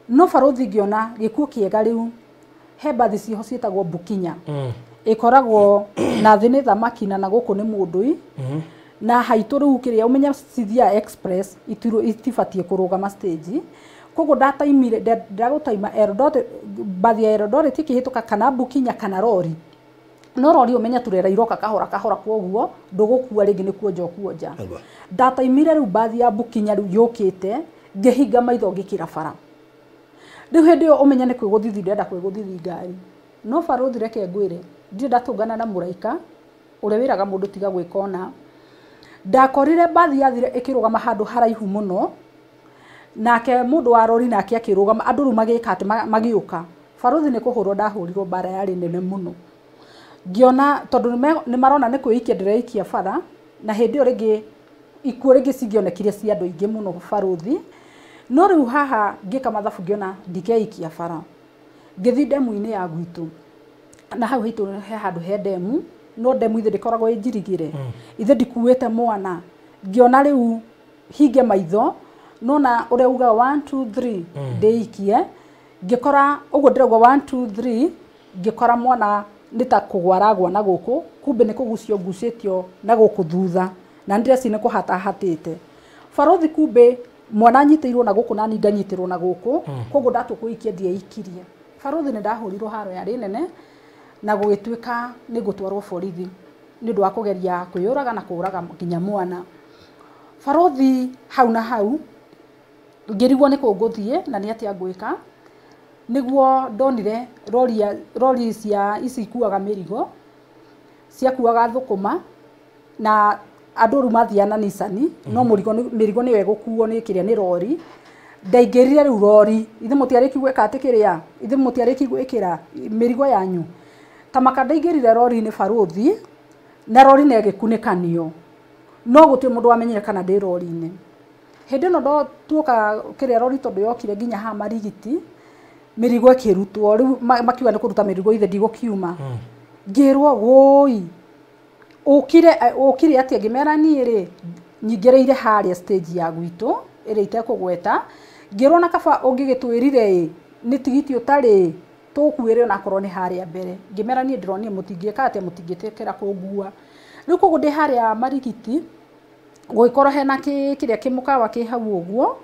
no Barothi ngĩona gĩkuũ kĩega rĩu he mbathi ciho ciĩtagwo Bukinya ĩkoragwo na thĩ nĩ thamaki na gũkũ nĩ mũndũi na haitũ rĩu kĩrĩa ũmenya cithia express itibatiĩ kũrũgama stage koguo ndataimire ndagũtaima Eldoret mbathi ya Eldoret ikĩhĩtũka kana Bukinya kana rori no rori ũmenya turera iroka kahora kahora koguo ndũgũkua rĩngĩ nĩ kuonja kuonja ndataimire rĩu mbathi ya Bukinya rĩu yũkĩte ngĩhinga maitho ngĩkĩra bara rĩu hĩndĩ ĩyo ũmenya nĩ kwĩgũthithi ndenda kwĩgũthithi ngari no Barothi reke ngwĩre ndirĩ ndatũngana na mũraika ũrĩa wĩraga mũndũ tiga gwĩkona ndakorire mbathi yathire ĩkĩrũgama handũ haraihu mũno nake mũndũ wa rori nake akĩrũgama andũ rĩu magĩka atĩ magĩũka Barothi nĩ kũhũrwo ndahũrirwo bara yarĩ nene mũno ngĩona tondũ nĩ marona nĩ kwĩikia ndĩreikia bara na hĩndĩ ĩyo rĩngĩ ikuũ rĩngĩ cingĩonekire cia andũ aingĩ mũno Barothi no rĩu haha ngĩka mathabu ngĩona ndikeikia bara ngĩthiĩ ndemu-inĩ ya gwitũ na hau haitũ he handũ he ndemu no ndemu ithe ndĩkoragwo ĩ njirigĩre ithe ndikuĩte mwana ngĩona rĩu hinge maitho nona ũrĩa uga 1 2 3 ndĩikie ngĩkora ũguo ndĩrauga 1 2 3 ngĩkora mwana nĩ ta kũgwaragwa na gũkũ kumbe nĩ kũgucio ngucĩtio na gũkũ thutha na ndĩreci nĩ kũhatahatĩte Barothi kumbe mwana nyitĩirwo na gũkũ nani nganyitĩrwo na gũkũ koguo ndatũkũikia ndieikirie Barothi nĩ ndahũrirwo haro yarĩ nene na gũgĩtuĩka nĩ gũtwarwo borithi nĩ ũndũ wa kũgeria kwĩyũraga na kũũraga nginya mwana. Barothi hau na hau ngĩrigwo nĩ kũngũthiĩ na nĩ atĩa ngwĩka nĩguo ndonire rori cia ici ikuaga mĩrigo ciakuaga thũkũma na andũ rĩu mathiana Nissan no mĩrigo nĩyo ĩgũkuo nĩ kĩrĩa nĩ rori ndaingĩrire rĩu rori ithe mũtiarĩki gwĩka atĩ kĩrĩa ithe mũtiarĩki gwĩkĩra mĩrigo yanyu tamaka ndaingĩrire rori-inĩ Barothi na rori nĩ ĩgĩkunĩkanio no gũtirĩ mũndũ wamenyire kana ndĩ rori-inĩ hĩndĩ ĩno tuoka kĩrĩa rori tondũ yokire nginya ha marigiti mĩrigo ĩkĩrutwo rĩu makiuga nĩ kũruta mĩrigo ithe ndigũkiuma ngĩrwo woi ũkire atĩa ngĩmera niĩ rĩ nyingĩrĩire harĩa stage ya gwitũ ĩrĩa itekũgweta ngĩrwo na kaba ũngĩgĩtwĩrire nĩ tigiti ũtarĩ tũkuĩre na korwo nĩ harĩa mbere ngĩmera niĩ ndĩronire mũtingĩka atĩ mũtingĩtekera kũngua rĩu koguo ndĩ harĩa marigiti gũgĩkorwo hena kĩrĩa kĩmũkawa kĩ hau ũguo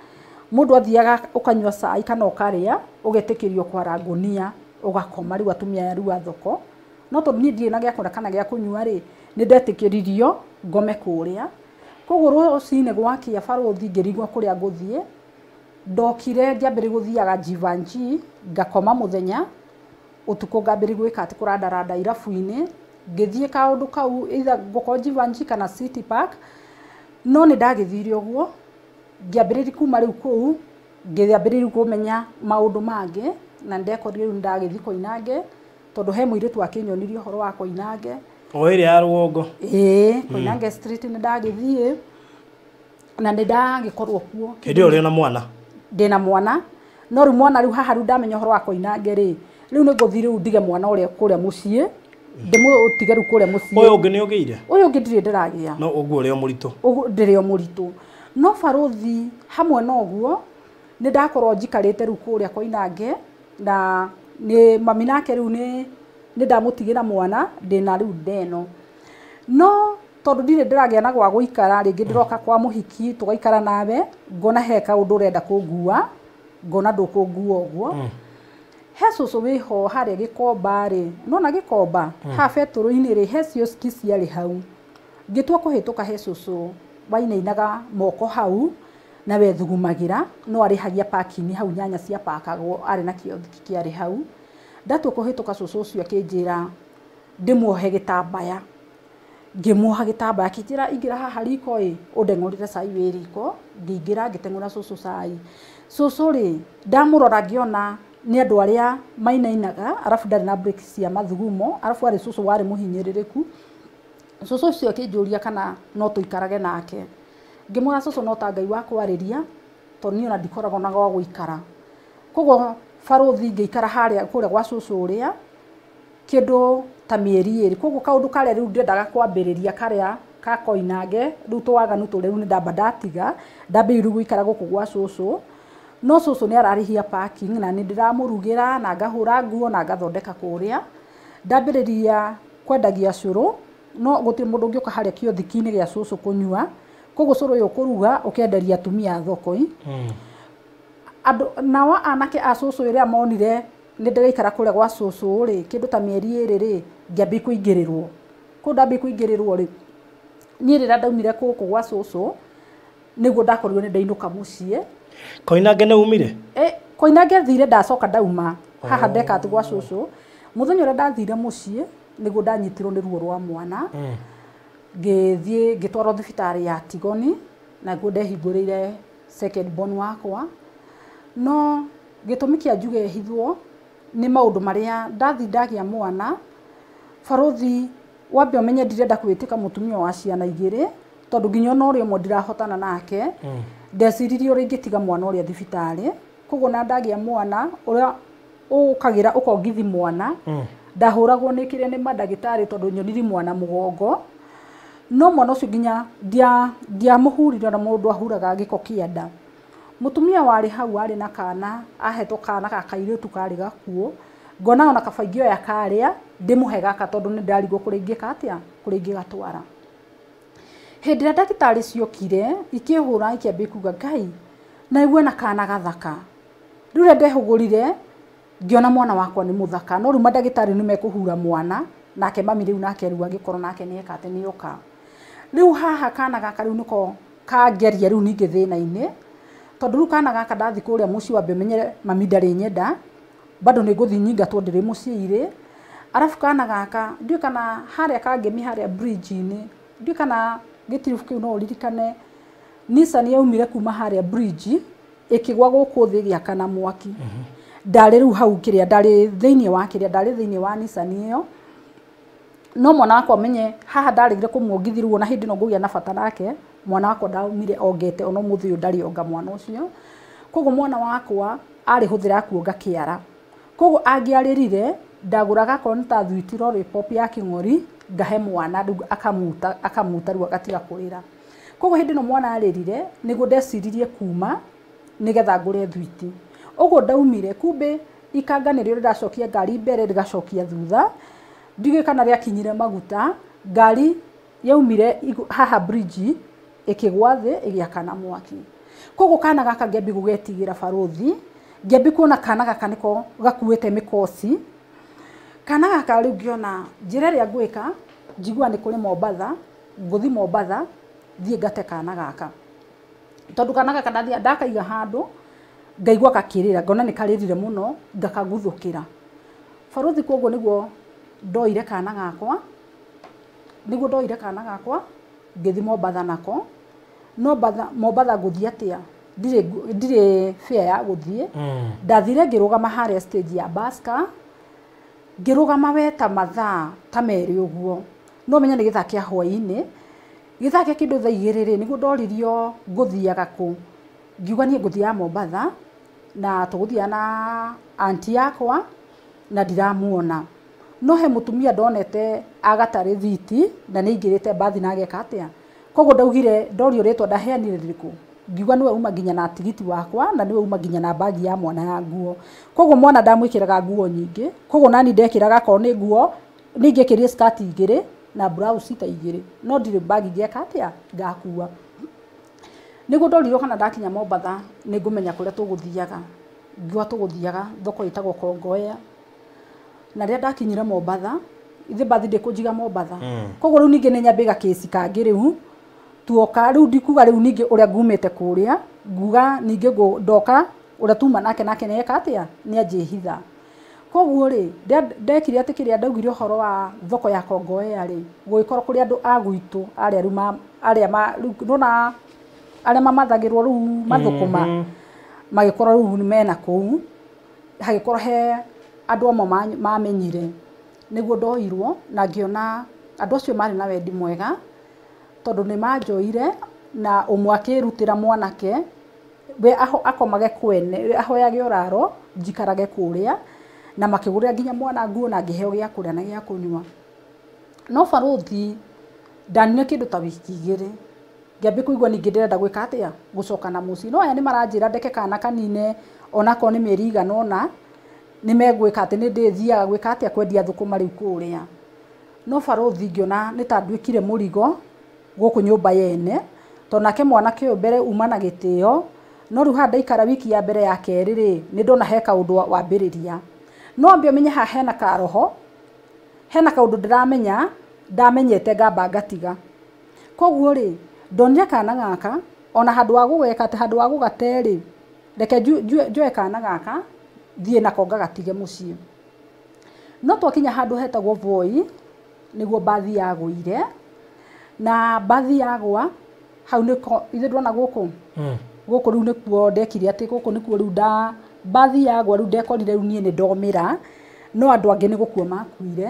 mũndũ athiaga ũkanyua cai kana ũkarĩa ũgetĩkĩrio kwara ngũnia ũgakoma rĩu atumia rĩu a thoko no tondũ niĩ ndirĩ na gĩa kũrĩa kana gĩa kũnyua rĩ nĩ ndetĩkĩririo ngome kũrĩa koguo rũcinĩ gwakia barothi ngĩrigwo kũrĩa ngũthiĩ ndokire ngĩambĩrĩria gũthiaga Jivanji ngakoma mũthenya ũtukũ ngambĩrĩria gwĩka atĩ kũrandaranda irabu-inĩ ngĩthiĩ kaũndũ kau either ngũkorwo Jivanji kana City Park no nĩ ndagĩthire ũguo ngĩambĩrĩria kuma rĩu kũu ngĩambĩrĩria kũmenya maũndũ mangĩ na ndekorire rĩu ndagĩthiĩ Koinange tondũ he mũirĩtu akĩnyonirie ũhoro wa Koinange ĩrĩa ya rũgongo Koinange Street nĩ ndagĩthiĩ na nĩ ndagĩkorwo kuo hĩndĩ ĩyo ũrĩ na mwana ndĩna mwana no rĩu mwana rĩu haha rĩu ndamenya ũhoro wa Koinange rĩ rĩu nĩ ngũthiĩ rĩu ndige mwana ũrĩa kũrĩa mũciĩ ndĩmũtige rĩu kũrĩa mũciĩ ũyũ ũngĩ nĩ ũgĩire ũyũ ũngĩ ndirĩ ndĩragĩa no ũguo ũrĩ o mũritũ ndĩrĩ o mũritũ no barothi hamwe na ũguo nĩ ndakorwo njikarĩte rĩu kũrĩa Koinange na nĩ mami nake rĩu nĩ ndamũtigĩra mwana ndĩna rĩu ndeno no tondũ ndirĩ ndĩragĩa na gwa gũikara rĩngĩ ndĩroka kwa mũhiki tũgaikara nawe ngona he kaũndũ ũrenda kũngua ngona ndũkũngua ũguo he cũcũ wĩho harĩa Gĩkomba rĩ nona Gĩkomba ha betũrũ-inĩ rĩ he cioski ciarĩ hau ngĩtua kũhĩtũka he cũcũ wainainaga moko hau na wethugumagĩra no arĩhagia parking hau nyanya cia pakagwo arĩ na kioski kĩarĩ hau ndatua kũhĩtũka cũcũ ũcio akĩnjĩra ndĩmuohe gĩtambaya ngĩmuoha gĩtambaya akĩnjĩra ingĩra haha riko ĩ ũndeng'ũrire cai wĩ riko ngĩingĩra ngĩteng'ũra cũcũ cai cũcũ rĩ ndamũrora ngĩona nĩ andũ arĩa mainainaga arabu ndarĩ na break cia mathugumo arabu arĩ cũcũ warĩ mũhinyĩrĩrĩku cũcũ ũcio akĩnjũria kana no tũikarage nake ngĩmwĩra cũcũ no ta Ngai wa kwarĩria tondũ niĩ ona ndikoragwo na gwa gũikara koguo barothi ngĩikara harĩa kũrĩa gwa cũcũ ũrĩa kĩndũ ta mĩeri 2 koguo kaũndũ karĩa rĩu ndendaga kwambĩrĩria karĩa ka Koinange rĩu tũwaganu tũrĩa rĩu nĩ ndamba ndatiga ndambĩrĩirie gũikara gũkũ gwa cũcũ no cũcũ nĩ ararĩhia parking na nĩ ndĩramũrugĩra na ngahũra nguo na ngathondeka kũrĩa ndambĩrĩria kwendagia cũrũ no gũtirĩ mũndũ ũngĩũka harĩa kiothiki-inĩ gĩa cũcũ kũnyua koguo cũrũ ũyũ kũruga ũkenderia atumia thoko andũ nao anake a cũcũ ũrĩa monire nĩ ndĩraikara kũrĩa gwa cũcũ rĩ kĩndũ ta mĩeri 2 rĩ ngĩambia kũingĩrĩrwo kũu ndambia kũingĩrĩrwo rĩ niĩ rĩrĩa ndaumire gũkũ gwa cũcũ nĩguo ndakorirwo nĩ ndainũka mũciĩ Koinange nĩ umire Koinange thire ndacoka ndauma haha ndeka atĩ gwa cũcũ mũthenya ũrĩa ndathire mũciĩ nĩguo ndanyitirwo nĩ ruo rwa mwana ngĩthiĩ ngĩtwarwo thibitarĩ ya Tigoni naguo ndehingũrĩire second born wakwa no gĩtũmi kĩa njuge hithwo nĩ maũndũ marĩa ndathi ndagĩa mwana barothi wambe ũmenye ndirenda kwĩtĩka mũtumia wa ciana 2 tondũ nginya ona ũrĩa ũmwe ndirahotana nake ndeciririe ũrĩa ingĩtiga mwana ũrĩa thibitarĩ koguo na ndagĩa mwana ũrĩa ũkagĩra ũkongithi mwana ndahũragwo nĩ kĩrĩa nĩ mandagĩtarĩ tondũ nyoniri mwana mũgongo no mwana ũcio nginya ndiamũhurire na mũndũ ahuraga gĩko kĩanda mũtumia warĩ hau arĩ na kana ahetwo kana gakairĩtu karĩ gakuo ngona ona kabaingĩ oya karĩa ndĩmũhe gaka tondũ nĩ ndarigwo kũrĩa ingĩka atĩa kũrĩa ingĩgatwara hĩndĩ ĩrĩa ndagĩtarĩ ciokire ikĩhũra ikĩambia kuuga Ngai na igue na kana gathaka rĩu rĩrĩa ndehũgũrire ngĩona mwana wakwa nĩ mũthaka no rĩu mandagĩtarĩ nĩ mekũhura mwana nake mami rĩu nake rĩu angĩkorwo nake nĩeka atĩ nĩoka rĩu haha kana gaka rĩu nĩko kangeria rĩu ningĩ thĩna-inĩ tondũ rĩu kana gaka ndathi kũrĩa mũciĩ wambe menye mami ndarĩ nyenda bado nĩ ngũthi nyingatwo ndĩrĩ mũciĩ irĩ arabu kana gaka ndiũĩ kana harĩa kangemi harĩa bridge-inĩ ndiũĩ kana gĩtiribu kĩu no ũririkane Nissan yaumire kuma harĩa bridge ĩkĩgwa gũkũ thĩ gĩakana mwaki ndarĩ rĩu hau kĩrĩa ndarĩ thĩinĩ wa Nissan ĩyo no mwana wakwa menye haha ndarĩgire kũmuongithirwo na hĩndĩ ĩno ngũgĩa na bata nake mwana wakwa ndaumire ongete ona mũthĩ ũyũ ndarĩ onga mwana ũcio koguo mwana wakwa arĩ hũthĩra kuonga kĩara koguo angĩarĩrire ndagũraga akorwo nĩ ta thwiti lollipop ya kĩng'ori ngahe mwana rĩu akamuta rĩu agatiga kũrĩra koguo hĩndĩ ĩno mwana arĩrire nĩguo ndeciririe kuma nĩgetha ngũre thwiti ũguo ndaumire kumbe ikanga nĩrĩo rĩracokia ngari mbere rĩgacokia thutha ndiũĩ kana rĩakinyire maguta ngari yaumire haha bridge ĩkĩgwa thĩ ĩgĩakana mwaki koguo kana gaka ngĩambia gũgetigĩra barothi ngĩambia kuona kana gaka nĩko gakuĩte mĩkosi kana gaka rĩu ngĩona njĩra ĩrĩa ngwĩka njigua nĩ kũrĩ Mombatha ngũthi Mombatha thiĩ ngate kana gaka tondu kana gaka ndathia ndakaiga handu ngaigua gakirira ngona nĩ karĩrire mũno ngakaguthũkĩra barothi koguo nĩguo ndoire kana gakwa ngĩthi Mombatha nako no Mombatha ngũthiĩ atĩa ndirĩ fare ya gũthiĩ ndathire ngĩrũgama harĩa stage ya Baska ngĩrũgama weta mathaa ta merĩ ũguo no menya nĩ gĩthaa kĩa hwaĩ-inĩ gĩthaa kĩa kĩndũ thaa 2 nĩguo ndoririo ngũthiaga kũ ngiuga niĩ ngũthiaga Mombatha na tũgũthiaga na aunti yakwa na ndiramuona no he mũtumia ndonete agatarĩ thiti na nĩ ingĩrĩte bathi na ageka atĩa koguo ndaugire ndorio rĩtwa ndaheanire rĩrĩkũ ngiuga niwe uma nginya na tigiti wakwa na niwe uma nginya na bagi ya mwana ya nguo koguo mwana ndamwĩkĩraga nguo nyingĩ koguo nani ndekĩraga korwo nĩ nguo ningĩkĩrie skirt 2 na blouse ta 2 no ndirĩ bagi ngeka atĩa ngakua nĩguo ndorirwo kana ndakinya Mombatha nĩ ngũmenya kũrĩa tũgũthiaga ngiuga tũgũthiaga thoko ĩtagwo Kongowea na rĩrĩa ndakinyire Mombatha ithe bathi ndĩkũnjiga Mombatha koguo rĩu ningĩ nĩ nyambĩga kĩsi kangĩ rĩu tuoka rĩu ndikuga rĩu ningĩ ũrĩa ngumĩte kũrĩa nguga ningĩ ndoka ũrĩa tuma nake nĩeka atĩa nĩ anjĩhitha koguo rĩ ndekire atĩ kĩrĩa ndaugire ũhoro wa thoko ya Kongowea rĩ gũgĩkorwo kũrĩ andũ a gwitũ arĩa mamathagĩrwo rĩu mathũkũma magĩkorwo rĩu mena kũu hagĩkorwo he andũ amwe mamenyire nĩguo ndoirwo na ngĩona andũ acio marĩ na wendi mwega tondũ nĩ manjoire na ũmwe akĩrutĩra mwanake we akomage kwene ahoyage ũraro njikarage kũrĩa na makĩgũrĩra nginya mwana nguo na ngĩheo gĩa kũrĩa na gĩa kũnyua no barothi ndanire kĩndũ ta wiki 2 ngĩambia kũigua ningĩ ndĩrenda gwĩka atĩa gũcoka na mũciĩ no aya nĩ maranjĩra ndeke kana kanine onako nĩ mĩeri igana ũna nĩ megwĩka atĩ nĩ ndĩthiaga gwĩka atĩa kwendia thũkũma rĩu kũrĩa no barothi ngĩona nĩ ta nduĩkire mũrigo gũkũ nyũmba yene tondũ nake mwanake ũyũ mbere uma na gĩtĩo no rĩu haha ndaikara wiki ya mbere ya kerĩ rĩ nĩ ndona he kaũndũ wambĩrĩria no ambia menye haha hena karoho hena kaũndũ ndĩramenya ndamenyete ngamba ngatiga koguo rĩ ndonire kana gaka ona handũ wa gũgeka atĩ handũ wa gũgate rĩ reke njoe kana gaka thiĩ nako ngagatige mũciĩ no twakinya handũ hetagwo Voi nĩguo bathi yagũire na bathi yagwa hau nĩko ithe ndona gũkũ gũkũ rĩu nĩkuo ndekire atĩ gũkũ nĩkuo rĩu bathi yagwa rĩu ndekorire rĩu niĩ nĩ ndomĩra no andũ angĩ nĩ gũkua makuire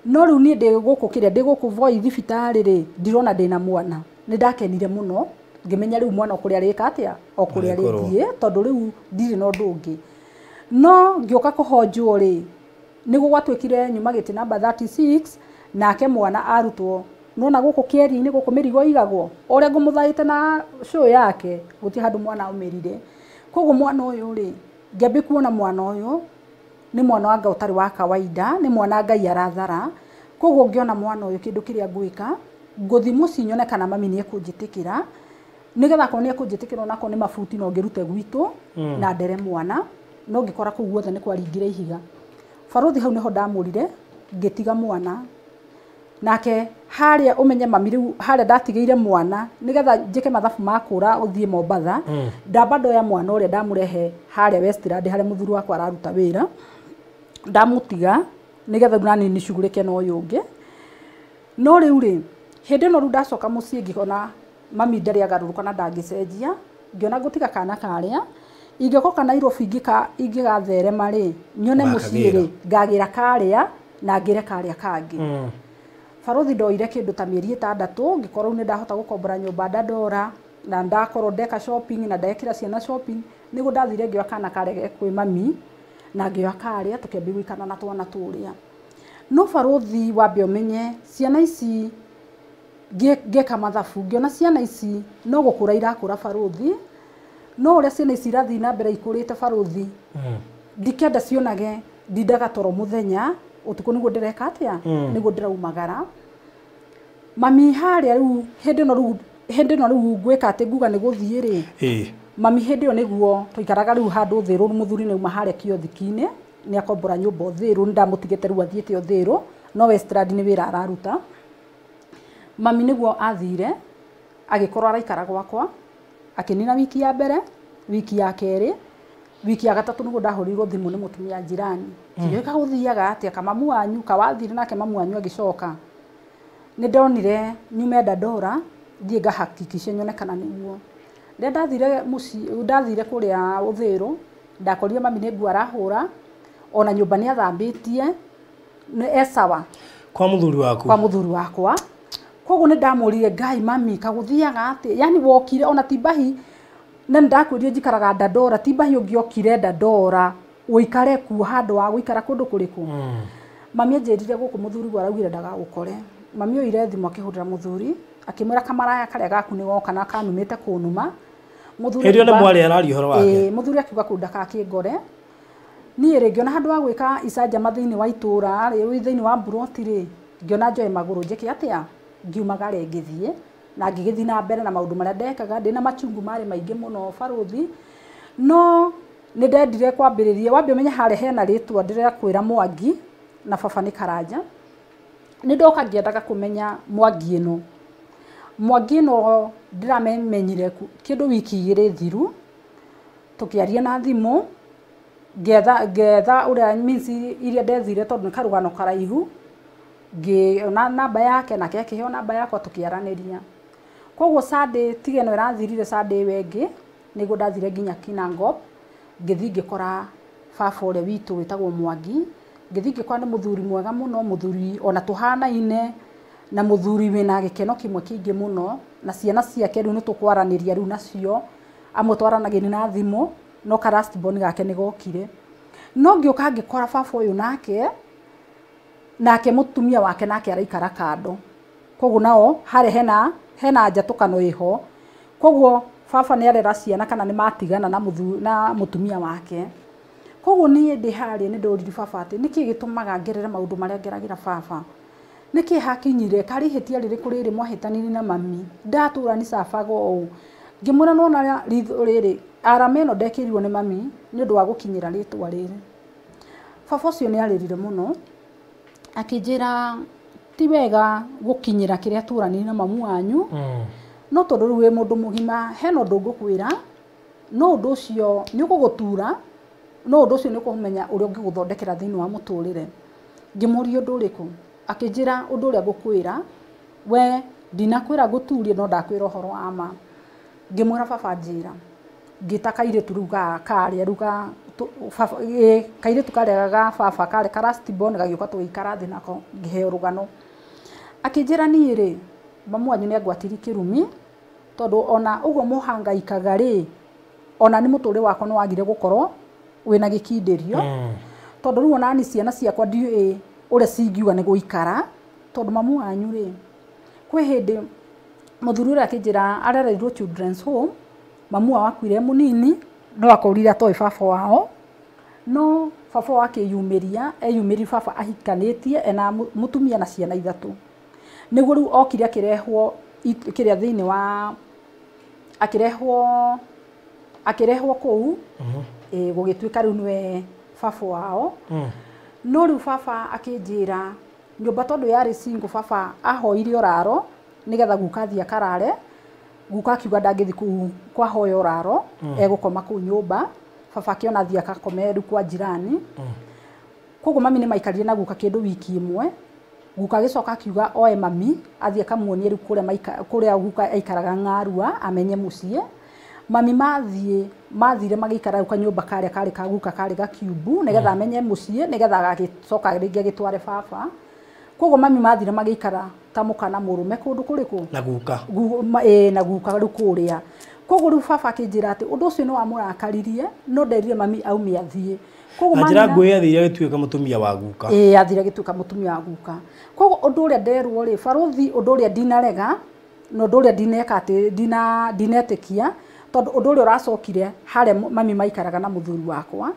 no rĩu niĩ ndĩ gũkũ kĩrĩa ndĩ gũkũ Voi thibitarĩ rĩ ndirona ndĩna mwana nĩ ndakenire mũno ngĩmenya rĩu mwana okũrĩa arĩka atĩa okũrĩa arĩthiĩ tondũ rĩu ndirĩ na ũndũ ũngĩ no ngĩũka kũhonjwo rĩ nĩguo gwatuĩkire nyuma gĩtĩ namba 36 nake mwana arutwo nona gũkũ kĩeri-inĩ gũkũ mĩrigo igagwo ũrĩa ngũmũthaĩte na show yake gũtirĩ handũ mwana aumĩrire koguo mwana ũyũ rĩ ngĩambia kuona mwana ũyũ nĩ mwana wa Ngai ũtarĩ wa kawaida nĩ mwana Ngai arathara koguo ngĩona mwana ũyũ kĩndũ kĩrĩa ngwĩka ngũthi mũciĩ nyone kana mami nĩ ekũnjĩtĩkĩra nĩgetha akorwo nĩ ekũnjĩtĩkĩra onako nĩ mabuti no ngĩrute gwitũ na ndere mwana no ngĩkora kũu guothe nĩ kwaringire ihiga barothi hau nĩho ndamũrire ngĩtiga mwana nake harĩa ũmenye mami rĩu harĩa ndatigĩire mwana nĩgetha njĩke mathabu makũra ũthiĩ Mombatha ndamba ndoya mwana ũrĩa ndamũrehe harĩa Westland harĩa mũthuri wakwa araruta wĩra ndamũtiga nĩgetha nani nĩcugũrĩke na ũyũ ũngĩ no rĩu rĩ hĩndĩ ĩno rĩu ndacoka mũciĩ ngĩona mami ndarĩ agarũrũka na ndangĩcenjia ngĩona ngũtiga kana karĩa ingĩkoka Nairobi ingĩgatherema rĩ nyone mũciĩ rĩ ngagĩra karĩa na ngĩre karĩa kangĩ barothi ndoire kĩndũ ta mĩeri 6 ngĩkorwo nĩ ndahota gũkombora nyũmba Dandora na ndakorwo ndeka shopping na ndekĩra ciana shopping nĩguo ndathire ngĩoya kana karĩa kwĩ mami na ngĩoya karĩa tũkĩambia gũikana na twana tũrĩa no barothi wambe ũmenye ciana ici ngeka mathabu ngĩona ciana ici no gũkũra irakũra barothi no ũrĩa ciana ici irathiĩ na mbere ikũrĩte barothi ndikenda cionage ndindaga toro mũthenya ũtukũ nĩguo ndĩreka atĩa nĩguo ndĩraumagara mami harĩa rĩu hĩndĩ ĩno rĩu ngwĩka atĩ nguga nĩ gũthiĩ rĩ mami hĩndĩ ĩyo nĩguo tũikaraga rĩu handũ thĩrũ mũthuri nĩuma harĩa kiothiki-inĩ nĩ akombora nyũmba thĩrũ nĩ ndamũtigĩte rĩu athiĩte thĩrũ no Westland nĩ wĩra araruta mami nĩguo athire agikorwo araikara gwakwa akinina wiki ya mbere, wiki ya keri, wiki ya gatatu niguo ndahurirwo thimu ni mutumia jirani ndiyo kaguthiaga atia kamamu wanyu kawathire nake mamu wanyu agicoka ni ndonire nyume Dandora thie ngahakikisha nyone kana niguo ndathire kuria Uthiru ndakorire mami ni nguo arahura ona nyumba ni athambitie ni esawa kwa muthuri wakwa koguo ni ndamurire Ngai mami kaguthiaga atia yani wokire ona tibahi na ndakwirie njikaraga Dandora tibahi ungiokire Dandora uikare ku handu wa guikara kundu kuriku mami anjirire guku muthuri gwa raugire ndagagukore mami oire thimu akihurira muthuri akimwira kamaraya karia gaku ni goka na kanumite kunuma muthuri hirio ni mwari arari horo wake muthuri akiuga kundaka akingore nie ri ngiona handu wa gwika icanja mathiini wa itura ri thiini wa mburoti ri ngiona njoe maguru njiki atia ngiumagare ngithie na ngigithii na mbere na maundu maria ndekaga ndina machungu mari maingi muno baruthi no ni ndendire kwambiriria wambe menye hare hena ritwa ndire kwira Mwangi na baba ni Karanja ni ndoka ngiendaga kumenya Mwangi ino ndiramenyire kindu wiki igiri thiru tukiaria na thimu getha uria means iria ndethire tondu ni karugano karaihu na namba yake na keke heo namba yakwa tukiaraniria koguo Sunday tigeno irathirire Sunday wengi niguo ndathire nginya Kinangop ngithi ngikora baba uria witu witagwo Mwangi ngithi ngikora ni muthuri mwega muno muthuri ona tuhanaine na muthuri wina gikeno kimwe kingi muno na ciana ciake riu nitukwaraniria riu nacio amwe twaranagiri na thimu no ka last born gake nigokire no ngioka ngikora baba uyu nake mutumia wake nake araikara kando koguo nao hare hena njatukano iho koguo baba ni arera ciana kana ni matigana na mutumia wake koguo nie ndi hari ni ndoriri baba ati niki gitumaga ngerere maundu maria ngeragira baba niki hakinyire kari hitia riri kuriri mwahitaniri na mami ndatura ni sabago ou ngimura nona riri arameno ndekirirwo ni mami ni ndu wa gukinyira ritwa riri baba ucio ni aririre muno akijira ti wega gukinyira kiria turani na mamu wanyu no tondu riu wi mundu mugima heno ndungu kwira no undu ucio ni ukugutura no undu ucio ni ukumenya uria ungiguthondekera thiini wa muturire ngimuria undu uriku akijira undu uria ngukwira we ndinakwira guturie no ndakwira uhoro wa ma ngimwira baba njira ngitaka ire turuga karia ruga kaire tukaregaga baba kare karasti bon gagioka tuikara thi nako ngiheo rugano akijira ni ri mamu wanyu ni agwatiri kirumi tondu ona uguo muhangaikaga ri ona ni muturi wako no wagire gukorwo wina gikindirio tondu riu ona ni ciana ciakwa ndiu uria cingiuga ni guikara tondu mamu wanyu ri kwi hindi muthuri uria akijira arereirwo children's home mamu wakwire munini no akorira toy baba wao no baba wake eyumiri baba ahikanitie ena mutumia na ciana ithatu niguo riu okire akirehwo kiria thiini wa akirehwo kou gugituika riu niwe baba wao no riu baba akinjira nyumba tondu yari single baba ahoire oraro nigetha gukathia karare guka akiuga ndangithi kwa hoyo oraro egukoma ku nyumba baba akiona thia akakomeru kwa jirani koguo mami ni maikarire na guka kindu wiki imwe guka gicoka akiuga oe mami athie kamuonie riu kuria guka aikaraga Ng'arua amenye mucie mami mathire magikara uka nyumba kare ka guka kare ga kiubu nigetha amenye mucie nigetha agagicoka ringi agitware baba koguo mami mathire magikara tamuka na murume kundu kuriku na guka na guka riu kuria koguo riu baba akinjira ati undu ucio no amurakaririe no nderire mami aumia thie koguo mami njira ngui athire gituika mutumia wa guka athire gituika mutumia wa guka koguo undu uria nderwo ri baruthi undu uria dinarega no undu uria dineka ati dinetikia tondu undu uria uracokire hare mami maikaraga na muthuri wakwa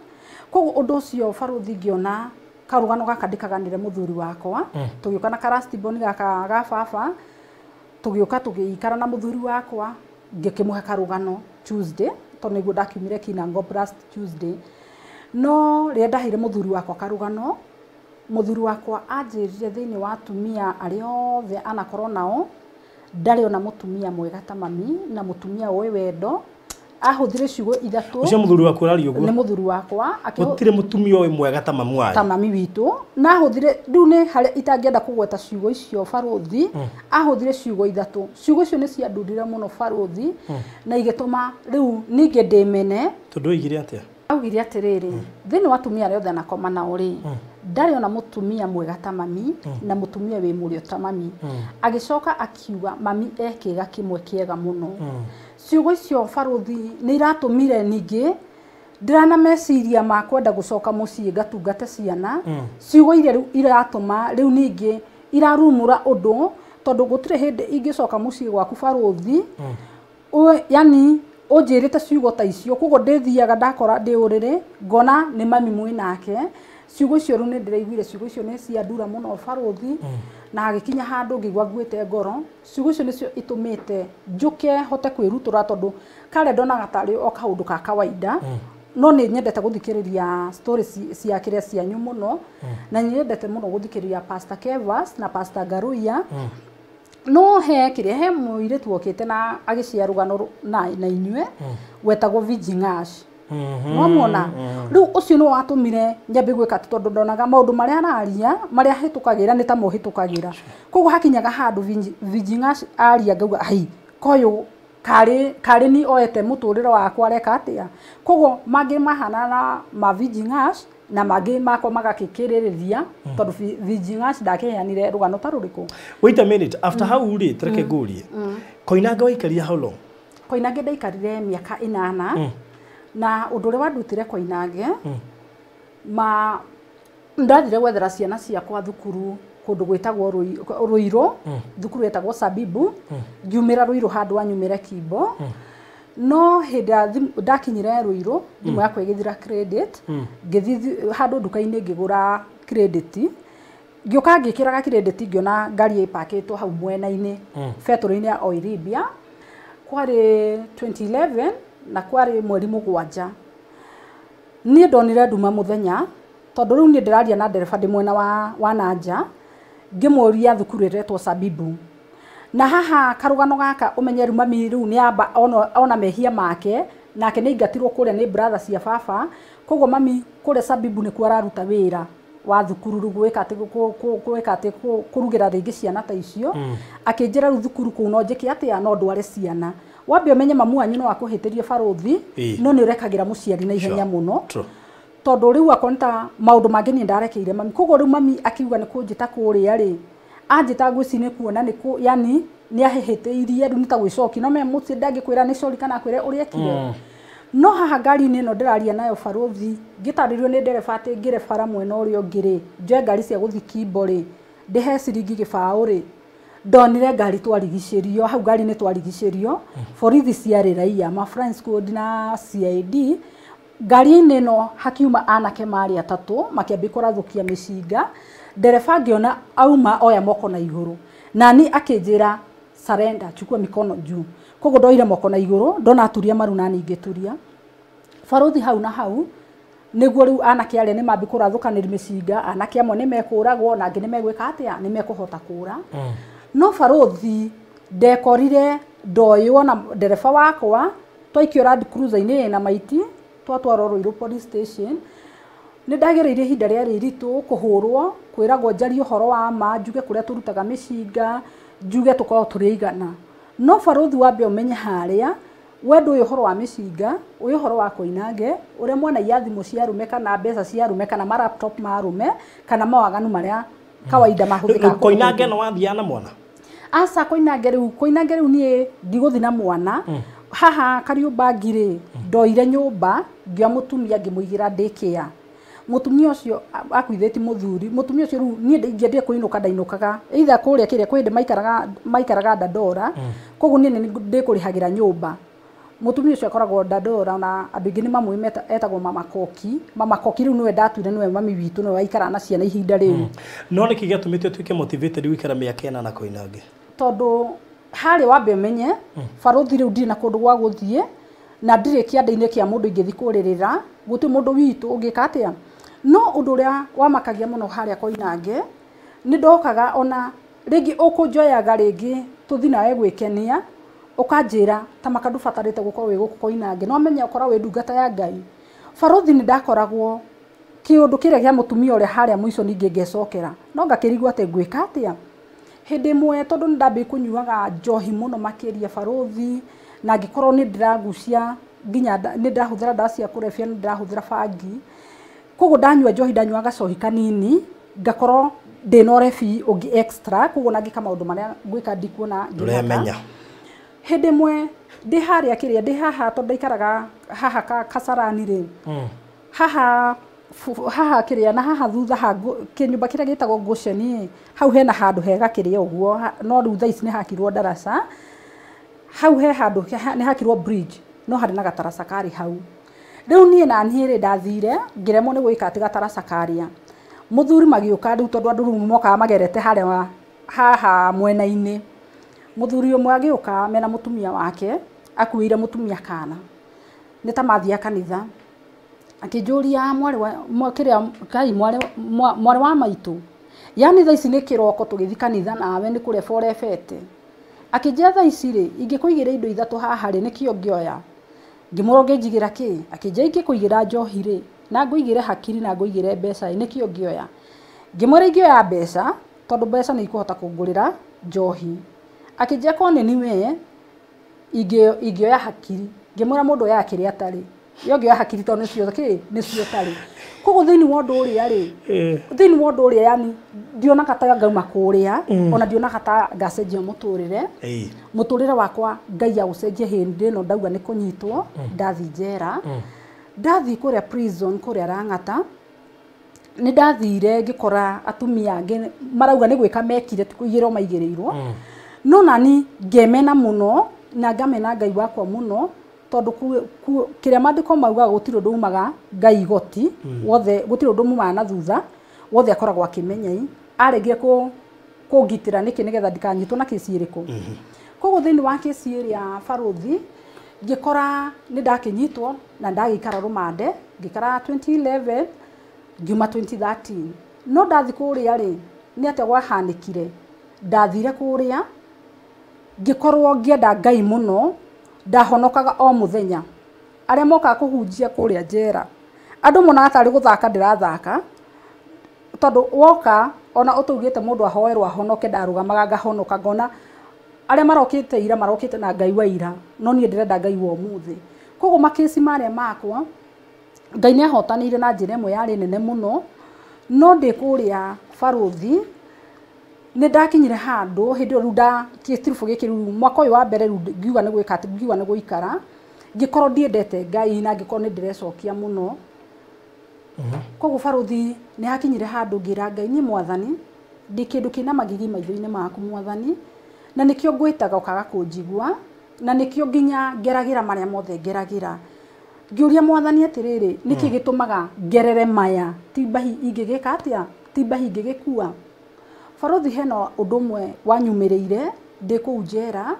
koguo undu ucio baruthi ngiona karugano gaka ndikaganire muthuri wakwa tugiuka na karasti boni gaka ga baba tugiuka tugiikara na muthuri wakwa ngikimuhe karugano Tuesday tondu niguo ndakiumire Kinangop last Tuesday no ria ndahire muthuri wakwa karugano muthuri wakwa anjirire thiini wa atumia aria othe anakorwo nao ndarĩ ona mũtumia mwega ta mami na mũtumia ũĩ wendo ahuthire ciugo ithatũ. Ucio muthuri wakwa urari uguo? Nĩ mũthuri wakwa. Gũtirĩ mũtumia ũyũ mwega ta mamu wanyu. Ta mami witũ. Na ahuthire rĩu nĩ harĩa itangĩenda kũgweta ciugo icio barothi. Ahuthire ciugo ithatũ. Ciugo icio nĩ ciandurire mũno barothi na igĩtũma rĩu ningĩ ndĩmene. Tondũ oigire atĩa? Augire atĩrĩrĩ, thĩinĩ wa atumia arĩa othe anakoma nao rĩ, ndarĩ ona mũtumia mwega ta mami na mũtumia wĩ mũrĩo ta mami. Agĩcoka akiuga mami ekĩga kĩmwe kĩega mũno. Ciugo icio barothi nĩ iratũmire ningĩ ndirana meciria ma kwenda gũcoka mũciĩ ngatungate ciana. Ciugo iria iratũma rĩu ningĩ irarumũra ũndũ tondũ gũtirĩ hĩndĩ ingĩcoka mũciĩ gwaku barothi. Yani ũnjĩrĩte ciugo ta icio, koguo ndĩthiaga ndakora ndĩ ũrĩrĩ ngona nĩ mami mwĩ nake. Ciugo icio rĩu nĩ ndĩraiguire ciugo icio nĩ ciandura mũno barothi na hagĩkinya handũ ngĩigua nguĩte ngoro. Ciugo icio nĩcio itũmĩte njũke hote kwĩrutũra tondũ kare ndonaga tarĩ o kaũndũ ka kawaida. No nĩ nyendete gũthikĩrĩria story cia kĩrĩa cianyu mũno na nyendete mũno gũthikĩrĩria Pastor Kevas na Pastor Garuia. No he kĩrĩa he mũirĩtu okĩte na agĩcia rũgano na inyuĩ wetagwo Vijingash. Mwamwona rĩu ũcio nĩ watũmire nyambe gwĩka tondũ ndonaga maũndũ marĩa araria marĩa hĩtũkagĩra nĩ ta mo hĩtũkagĩra. Koguo hakinyaga handũ Vijingash aria ngauga ai koyũ karĩ ni oete mũtũrĩre wakwa areka atĩa. Koguo mangĩ mahana na ma Vijingash na mangĩ makwa magakĩkĩrĩrĩria tondũ Vijingash ndakĩheanire rũgano ta rũrĩkũ. Wait a minute, after how rĩ tereke ngũrie. Koinange waikarire how long? Koinange ndaikarire mĩaka 8 na ũndũ ũrĩa wandutire Koinange ndathire gwethera ciana ciakwa thukuru kũndũ gwĩtagwo Ruiru, thukuru yetagwo Sabibu, ngiumĩra Ruiru handũ anyumĩre Kimbo. No hĩndĩ ndakinyire Ruiru thimũ yakwa ĩgĩthira credit, ngĩthiĩ handũ nduka-inĩ ngĩgũra credit, ngĩũka ngĩkĩraga credit ngĩona ngari ĩpakĩtwo hau mwena-inĩ betũrũ-inĩ ya Oilibia. Kwarĩ 2011 na kwarĩ mweri 7. Niĩ ndonire nduma mũthenya tondũ rĩu niĩ ndĩraria na ndereba ndĩ mwena wa nanja ngĩmũria thukuru ĩretwo Sabibu. Na haha karũgano gaka ũmenyeru mami rĩu nĩ amba ona mehia make nake nĩ aingatirwo kũrĩa nĩ brother cia baba. Koguo mami kũrĩa Sabibu nĩkuo araruta wĩra wa thukuru gwĩka atĩ kũrugĩra rĩngĩ ciana ta icio. Akĩnjĩra rĩu thukuru kũu no njĩke atĩa no ndware ciana. Wambe ũmenye mamu wanyu no akũhĩtĩrie barothi no nĩ ũrekagĩra mũciari na ihenya mũno. Tondũ rĩu akonta maũndũ mangĩ nĩ ndarekeire mami. Koguo rĩu mami akiuga nĩ kũnjĩta kũrĩa rĩ anjĩta ngwĩci nĩ kuona nĩ yani nĩ ahĩhĩtĩirie rĩu nĩ ta gwĩcoki no me mũciĩ ndangĩkwĩra nĩ sorry kana akwĩre ũrĩa ekire. No haha ngari-inĩ ĩno ndĩraria nayo barothi ngĩtarĩrio nĩ ndereba atĩ ngĩre bara mwena ũrĩa ũngĩ rĩ njoe ngari cia gũthiĩ Kimbo rĩ ndĩhe ciringi gĩbaũ rĩ ndonire ngari twarigicĩrio hau ngari-inĩ twarigicĩrio borithi ciarĩ raia ma Flying Squad na CID. Ngari-inĩ ĩno hakiuma anake marĩ atatũ makĩambia kũrathũkia mĩcinga. Ndereba ngĩona auma oya moko na igũrũ na ni akĩnjĩra surrender chukua mikono juu. Koguo ndoire moko na igũrũ ndona aturia maru na ningĩturia. Barothi hau na hau nĩguo rĩu anake arĩa nĩ mambi kũrathũkanĩria mĩcinga. Anake amwe nĩ mekũragwo na angĩ nĩ megwĩka atĩa nĩ mekũhota kũra. No barothi ndekorire ndoywo na ndereba wakwa twaikio Land Cruiser-inĩ na maiti twatwarwo Ruiru police station. Nĩ ndagereire ihinda rĩarĩ iritũ kũhũrwo kwĩragwo njarie ũhoro wa ma njuge kũrĩa tũrutaga mĩcinga njuge tũkorwo tũrĩigana. No barothi wambe ũmenye harĩa wendo ũyũ ũhoro wa mĩcinga ũyũ ũhoro wa Koinange ũrĩa mwonagia thimũ cia arũme kana mbeca cia arũme kana ma laptop ma arũme kana mawaganu marĩa kawaida mahũthĩkaga. Koinange no wathiana na mwana? Asa Koinange rĩu niĩ ndigũthi na mwana. Haha Kariũmba ngirĩ ndoire nyũmba ngĩa mũtumia ngĩmũigĩra daycare. Mũtumia ũcio akuithĩti mũthuri. Mũtumia ũcio rĩu niĩ ingĩendire kũinũka ndainũkaga either kũrĩa kĩrĩa kwende maikaraga Dandora. Koguo niĩ nĩ ndĩkũrĩhagĩra nyũmba. Mũtumia ũcio akoragwo Dandora na andũ aingĩ nĩ mamwe etagwo Mama Koki. Mama Koki rĩu nĩwe ndatuire nĩwe mami witũ nĩwe waikara na ciana ihinda rĩu. No nĩkĩ gĩatũmĩte ũtuĩke motivated gũikara mĩaka 8 na Koinange? Tondũ harĩ wambe menye barothi rĩu ndirĩ na kũndũ gwa gũthiĩ na ndirĩ kĩanda-inĩ kĩa mũndũ ingĩthi kũrĩrĩra gũtĩ mũndũ witũ ũngĩka atĩa. No ũndũ ũrĩa wamakagia mũno harĩa Koinange nĩ ndokaga ona rĩngĩ ũkũnjoyaga rĩngĩ tuthi nawe gwikenia ukanjira ta makandu batarite gukorwo wi guku koinange no menye ukora wi ndungata ya Ngai barothi ni ndakoragwo kiundu kiria gia mutumia uri haria muico ninge ngecokera no ngakirigwa ate gwika atia hindi mwe tondu ndambi kunyuaga njohi muno makiria barothi na ngikorwo ni ndiragucia nginya ni ndahuthira ndawa cia kurebia ni ndirahuthira bangi koguo ndanyua njohi ndanyuaga cohi kanini ngakorwo ndina urebi ungi extra koguo nangika maundu maria ngwika ndikuona nduremenya hindi mwe ndi haria kiria ndi haha tondu ndaikaraga haha Kasarani ri haha kiria na haha thutha ha kinyumba kiria gitagwo Gosheni hau hena handu hega kiria uguo no riu thaici ni hakirwo darasa hau he handu ni hakirwo bridge no hari na gataraca kari hau riu nie na nire ndathire ngiremo ni gwika ati gataraca karia muthuri magiuka riu tondu andu moka magerete haha mwena-ini muthuri umwe agiuka mena mutumia wake akuire mutumia kana ni ta mathia kanitha akijuria mwari wa maitu yani thaici ni kiroko tugithi kanitha nawe ni kure forefete akijia thaici ri ingikuigira indo ithatu haha ri nikio ngioya ngimuronge njigira ki akijia ingikuigira njohi ri na nguigire hakiri na nguigire mbeca nikio ngioya ngimwira ingioya mbeca tondu mbeca ni ikuhota kungurira njohi akijia kone niwe ingioya hakiri ngimwira mundu ya kiri atari yo ngioya hakiri tondu nicio tari koguo thiini wa undu uria ri thiini wa undu uria yani ndiona kata ngauma kuria ona ndiona kata ngacenjia muturire wakwa Ngai agucenjie hindi no ndauga ni kunyitwo ndathi njera ndathi kuria prison kuria Rang'ata ni ndathire ngikora atumia angi marauga ni gwika mekire tikuyirwo maigirirwo no nani ngemena muno na ngamena Ngai wakwa muno tondu kiria mandiko mauga gutiro ndumaga Ngai goti wothe gutiro ndumumaga na thutha wothe akoragwo akimenyai aregire kungitira niki nigetha ndikanyitwo na kesi iriku koguo thiini wa kesi iria barothi ngikora ni ndakinyitwo na ndagikara rumande ngikara 2011 ngiuma 2013 no ndathi kuria ri ni ate gwahanikire ndathire kuria ngikorwo ngienda Ngai muno ndahonokaga o muthenya aria moka kuhunjia kuria njera andu mona atari guthaka ndirathaka tondu woka ona utugite mundu ahoerwo ahonoke ndarugamaga ngahonoka ngona aria marokite ira marokite na Ngai wa ira no nie ndirenda Ngai wa umuthi koguo makesi maria makwa Ngai ni ahotanire na njira imwe yari nene muno no ndi kuria barothi ni ndakinyire handu hindi ru nda kistrifu gikiru mwaka uyu wa mbere ru ngiuga ni gwika ngiuga ni guikara ngikorwo ndiendete Ngai na ngikorwo ni ndirecokia muno koguo barothi ni hakinyire handu ngira Ngai ni mwathani ndi kindu kina magigi maitho-ini maku mwathani na nikio ngwitaga ukaga kunjigua na nikio nginya ngeragira maria mothe ngeragira ngiuria mwathani atiriri niki gitumaga ngerere maya tibahi ingigika atia tibahi ingigikua barothi heno undu mwe wanyumirire ndi kuu njera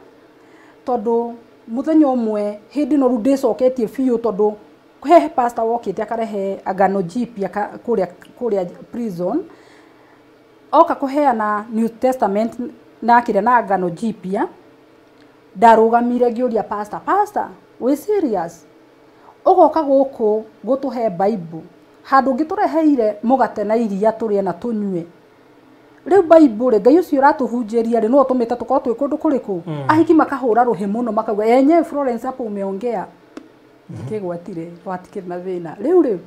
tondu muthenya umwe hindi no rundicoketie biu tondu he pastor wokite akarehe agano jipya kuria prison oka kuheana New Testament na kire na agano jipya ndarugamire ngiuria pastor we serious ugoka guku gutuhe Bible handu ngitureheire mugate na iria turie na tunyue riu Bible Ngai ucio uratuhunjeria ri no tumite tukorwo twi kundu kuriku ahiki makahura ruhi muno makauga yenye Florence hapo umeongea ndikigwatire watikire na thina riu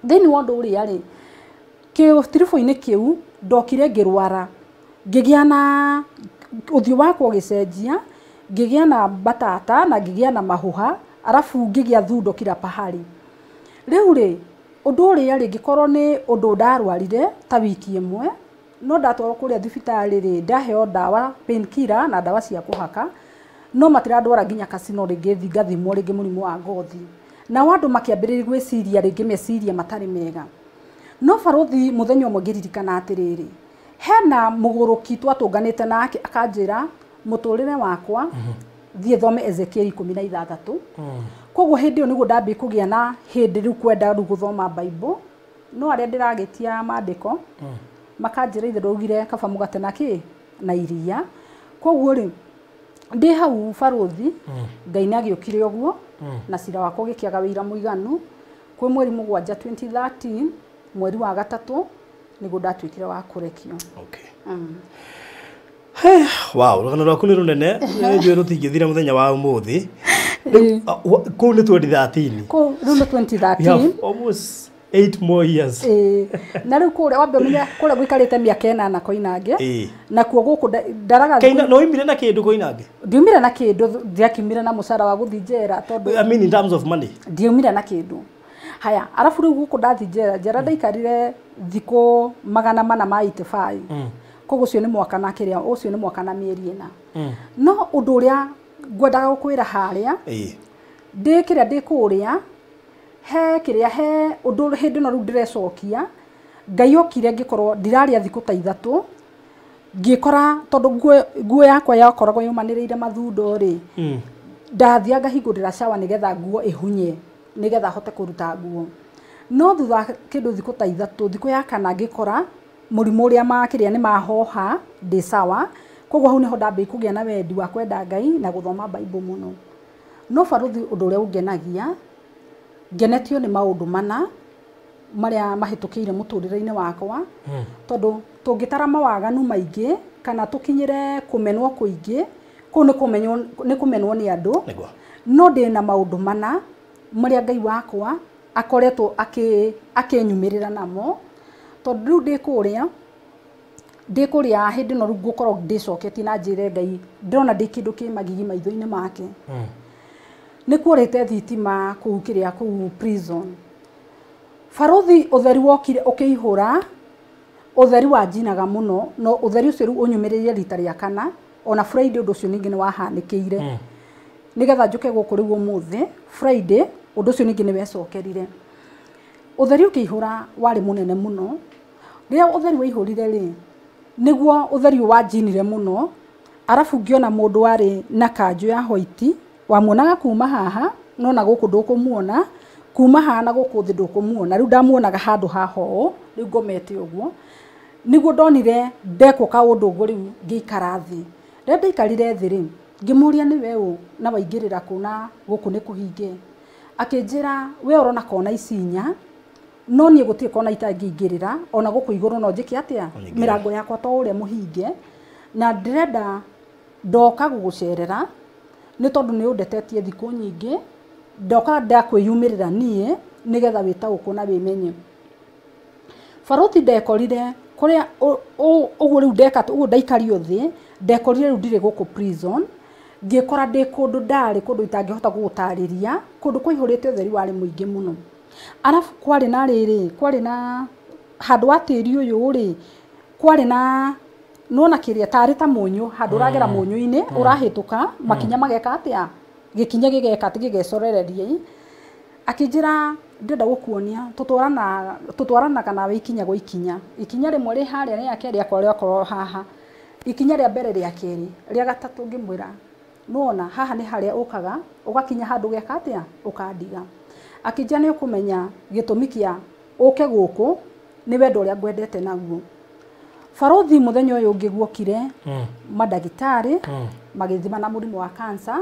thiini wa undu uria ri kistrifu-ini kiu ndokire ngirwara ngigia na uthio wakwa gicenjia ngigia na batata na ngigia na mahuha arafu ngigia thundo kila pahali riu undu uria ri ngikorwo ni undu ndarwarire ta wiki imwe no ndatwarwo kuria thibitari ri ndaheo dawa painkiller na dawa cia kuhaka no matirandwara nginya kasino ringi ngathimwo ringi murimu wa ngothi na wandu makiambiriria gwiciria ringi meciria matari mega no barothi muthenya umwe ngiririkana atiriri hena muguruki twatunganite nake akanjira muturire wakwa thie thome Ezekiel 16 koguo hindi yo niguo ndambi kugia na hindi riu kwenda riu guthoma Bible no aria ndiragitia mandiko makanjira ithe rugire kaba mugate na iria koguo ri ndi hau barothi ngai nagiukire oguo na cira wako gikiaga wira muiganu kwi mweri mugwanja 2013 mweri wa gatatu niguo ndatwikire wa kurekio. Okay. Wow, rugano rwaku ni runene ndio rutingithira muthenya wa umuthi ku ni 2013 ku runo 2013 almost 8 more years na riu kure wambe munya kure gwikarite miaka 8 na Koinange na kuo guku ndaraga kaina no imire na kindu Koinange ndiumire na kindu ndiakimire na musara wa guthinjera tondu I mean in terms of money ndiumire na kindu haya arafu riu guku ndathinjera njera ndaikarire thiko 485 koguo cio ni mwaka na kiria ucio ni mwaka na mieri ina no undu uria ngwendaga gukwira haria ndikiria ndikuria he kiria he undu hindi no ru ndirecokia ngai okire ngikorwo ndiraria thiku ta ithatu ngikora tondu nguo yakwa yakoragwo yumaniriire mathundo ri ndathia ngahingurira shawa nigetha nguo ihunye nigetha hote kuruta nguo no thutha kindu thiku ta ithatu thiku ya kana ngikora murimu uria makiria ni mahoha ndi sawa koguo hau niho ndambi kugia na wendi wa kwenda ngai na guthoma Bible muno no baruthi undu uria ungenagia ngenetio ni maundu mana maria mahitukiire muturire-ini wakwa tondu tungitara mawaganu maingi kana tukinyire kumenwo kuingi ku ni kumenwo ni andu no ndina maundu mana maria ngai wakwa akoretwo akinyumirira namo tondu riu ndikuria hindi no gukorwo ndicoketi na njire ngai ndona ndi kindu ki magigi maitho-ini make ni kurite thitima kuu kiria kuu prison barothi utheri wokire ukihura utheri wajinaga muno no utheri ucio riu unyumiririe rita ria kana ona Friday undu ucio ningi ni wahanikiire nigetha njuke guku riu umuthi Friday undu ucio ningi ni wecokerire utheri ukihura wari munene muno ria utheri waihurire ri niguo utheri wajinire muno arafu ngiona mundu wari na kanju ya white wamuonaga kuma haha no na guku ndukumuona kuma haha na guku thi ndukumuona riu ndamuonaga handu haho riu ngomete uguo niguo ndonire ndeko ka undu uguo riu ngiikara thi ria ndaikarire thi ri ngimuria ni weu na waingirira kuna guku ni kuhinge akinjira we urona kona isinya no nie gutie kona itangingirira ona guku iguru no njiki atia mirango yakwa to uria muhinge na ndirenda ndoka gugucerera ni tondu ni undetetie thiku nyingi ndoka ndakwiyumirira nie nigetha wita ukuna bimenye barothi ndekorire kuria uguo riu ndekata uguo ndaikario thi ndekorire riu ndire guku prison ngikora ndi kundu ndari kundu itangihota gugutariria kundu kwaihurite utheri wari muingi muno arafu kwari na riri kwari na handu atiri uyu ri kwari na nona kiria tari ta munyu handu ragera munyu-ini urahituka makinya mageka atia gikinya gigeka tigigecorererie akinjira ndenda gukuonia tutwarana kana we ikinya go ikinya rimwe ri haria ria keri akwa ria korwo haha ikinya ria mbere ria keri ria gatatu ngimwira nona haha ni haria ukaga ugakinya handu geka atia ukandiga akinja ni ukumenya gitumi kia uke guku ni wendo ria ngwendete naguo barothi muthenya uyu ngiguokire madagitari magithima na murimu wa cancer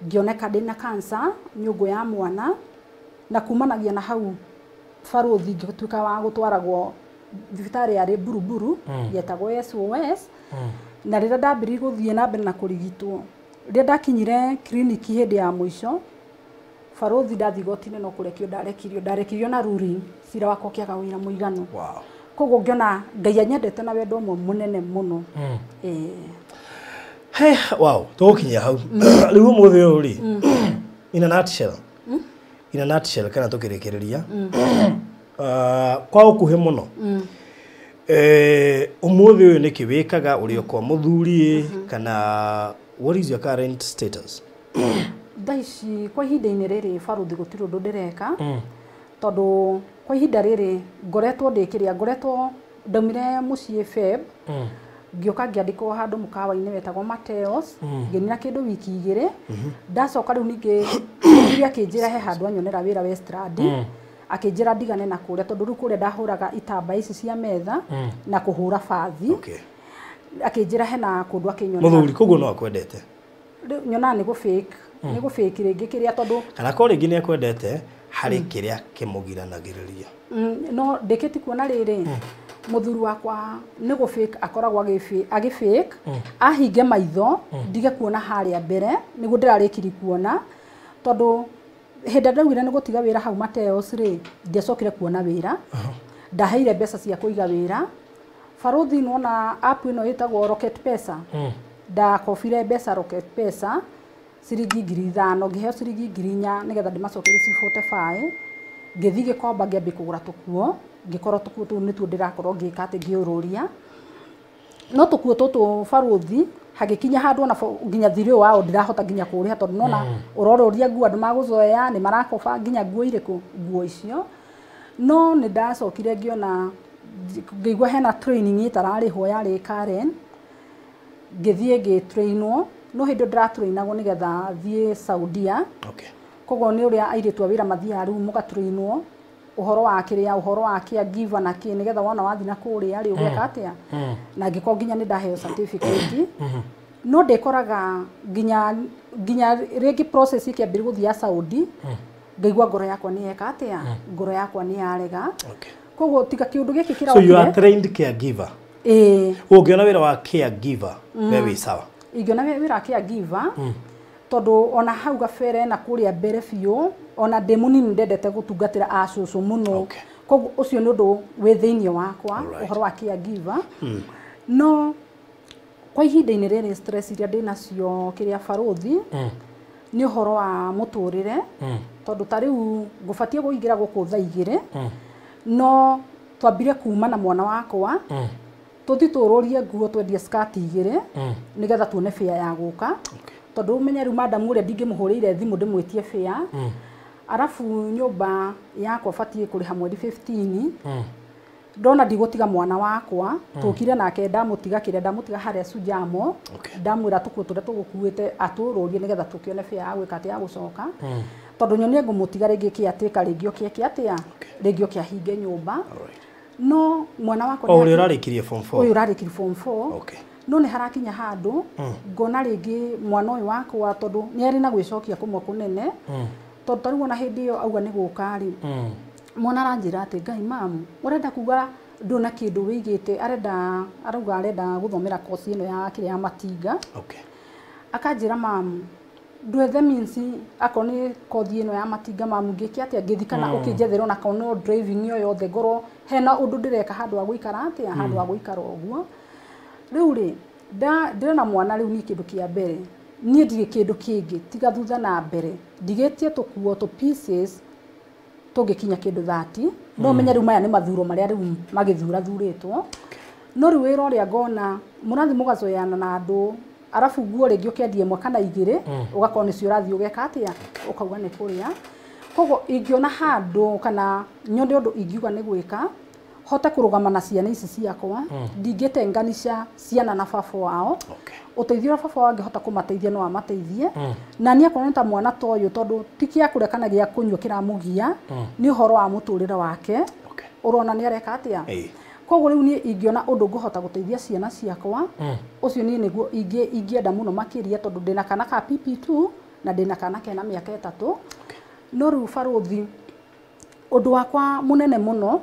ngioneka ndina cancer nyungu ya mwana na kumanagia na hau barothi ngituika wa gutwaragwo thibitari ya Buruburu yetagwo SOS na rira ndambiri guthie na mbere na kurigitwo rira ndakinyire kliniki hindi ya mwisho barothi ndathigotine no kurekio ndarekirio na ruri cira wako kiaga wira muigano koguo ngiona ngai anyendete na wendo mwe munene muno wow tukinya hau riu umuthi uyu ri in a nutshell kana tukirekereria kwa ukuhe muno umuthi uyu niki wikaga uri kwa muthuri kana what is your current status daici kwa ihinda-ini riri barothi gutiri undu ndireka tondu kwa ihinda riri ngoretwo ndaumire mucii Feb ngioka ngiandikwo handu mukawa-ini wetagwo Mateos nginira kindu wiki igiri ndacoka riu ningi ngiria kinjira he handu anyonera wira Westland akinjira ndigane na kuria tondu riu kuria ndahuraga itamba ici cia metha na kuhura bathi akinjira hena kundu akinyona muthuri koguo no akwendete nyona ni go fake ni go fake ringi kiria tondu kana ko ringi ni akwendete hari kiria kimugiranagiriria no ndikiti kuona riri muthuri wakwa ni go fake akoragwo agi fake ahinge maitho ndige kuona haria mbere nigu ndirarikiri kuona tondu henda ndawira ni gutiga wira hau Mateos ri ndiacokire kuona wira ndaheire mbeca cia kuiga wira Faruthi nona app ino itagwo Rocket Pesa ndakobire mbeca Rocket Pesa ciringi 5,000 ngiheo ciringi 4,000 nigetha ndimacokere 45 ngithi gikomba ngiambi kugura tukuo ngikorwo tukuo tu nitu ndirakorwo ngika ati ngiururia no tukuo tutu Faruthi hagikinya handu na nginya thiri wao ndirahota nginya kuriha tondu nona uroruria nguo andu maguzoea ni marakoba nginya nguo iriku nguo icio no ni ndacokire ngiona ngigwa hena training itararihwo yari Karen ngithie ngitrainwo no hindo ndiratrainagwo nigetha thie Saudia koguo ni uria airitu wira mathia riu mugatrainwo uhoro wa kiria uhoro wa kia give na ki nigetha wona wathi na kuria ri ugeka atia na ngiko nginya ni ndaheo certificate no ndekoraga nginya regi process ikiambira guthia Saudi ngaigwa ngoro yakwa ni eka atia ngoro yakwa ni yarega koguo tiga kiundu giki kira so you are trained caregiver ungiona wira wa caregiver wewe sawa ingiona wira wa caregiver tondu ona hau gabere na kuria mbere biu ona demunini ndendete gutungatira acucu muno koguo ucio ni undu wi thiini wakwa uhoro wa caregiver no kwa ihinda-ini riri stress iria ndinacio kiria Faruthi ni uhoro wa muturire tondu tariu ngubatie guingira guku thaa 2 no twambire kuma na mwana wakwa tuthi tururie nguo twendie skati 2 nigetha tuone fare ya guka tondu umenya riu madam uria ndingimuhurire thimu ndimwitie fare arafu nyumba yakwa batie kuriha mweri 15 ndona ndigutiga mwana wakwa tukire nake ndamutiga kiria ndamutiga haria Sujamo ndamwira tukuo turia tugukuite atururie nigetha tukione fare ya gwika atia gucoka tondu nyonie ngumutiga ringi kiatika ringi okie atia ringi okia hinge nyumba no mwana wakwa uyu urarikirie form 4 uyu urarikirie form 4 no ni harakinya handu ngona ringi mwana uyu wakwa tondu ni ari na gwicokia kumwe kunene tondu tariu ona hindi iyo auga ni gukari mwana aranjira ati ngai mamu urenda kuga ndona kindu wigite arauga arenda guthomera course ino ya kire ya matinga akanjira mamu ndwethe means akoni kothi ino ya matinga mamu ngiki atia ngithikana ukinjethera na kono driving yo yothe ngoro hena undu ndireka handu wa guikara atia handu wa guikara uguo riu ri ndina mwana riu ni kindu kia mbere nie ndige kindu kingi tiga thutha na mbere ndigetie tukuo to pieces tungikinya kindu 30 no menya riu maya ni mathuro maria riu magithura thuritwo no riu wira uria ngona murathi mugazoyana na andu arafu nguo ringi ukiendie mwaka na 2 ugakorwo nicio urathi ugeka atia ukauga ni kuria koguo ingiona handu kana nyonde undu ingiuga ni gwika hote kurugama na ciana ici ciakwa ndingitenganisha ciana na baba wao uteithio baba wange hota kumateithia no amateithie na ni akona ta mwana toyo tondu tikia kurekana gia kunywa kiramugia ni uhoro wa muturire wake urona ni areka atia koguo riu ni ingiona undu nguhota guteithia ciana ciakwa ucio ni niguo ingienda muno makiria tondu ndina kana ka PP2 na ndina kana kena miaka 3 no riu Faruthi undu wakwa munene muno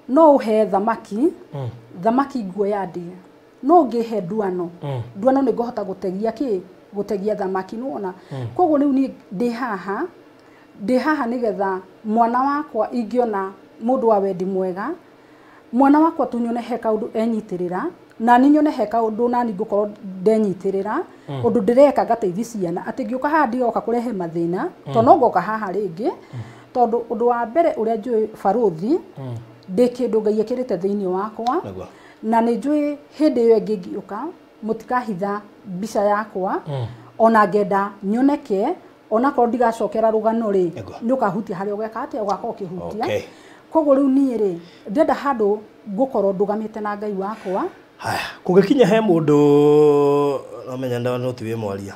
no uhe thamaki nguo ya ndia no ngihe nduano ni ngohota gutegia thamaki nuona koguo riu ni ndi haha nigetha mwana wakwa ingiona mundu wa wendi mwega mwana wakwa tunyone he kaundu enyitirira na ni nyone he kaundu na ni ngukorwo ndenyitirira undu ndireka ngateithia ciana ati ngiuka haha ndioka kurehe mathina to no ngoka haha ringi tondu undu wa mbere uria njui Faruthi ndi kindu Ngai ekirite thiini wakwa na ni njui hindi iyo ingi ngiuka mutikahitha mbica yakwa ona ngenda nyoneke ona korwo ndigacokera rugano ri ni ukahutia haria ugeka atia ugaka ukihutia koguo riu ni ri ndenda handu ngukorwo ndugamite na Ngai wakwa haya kungikinya he mundu no menya no tiwe mwaria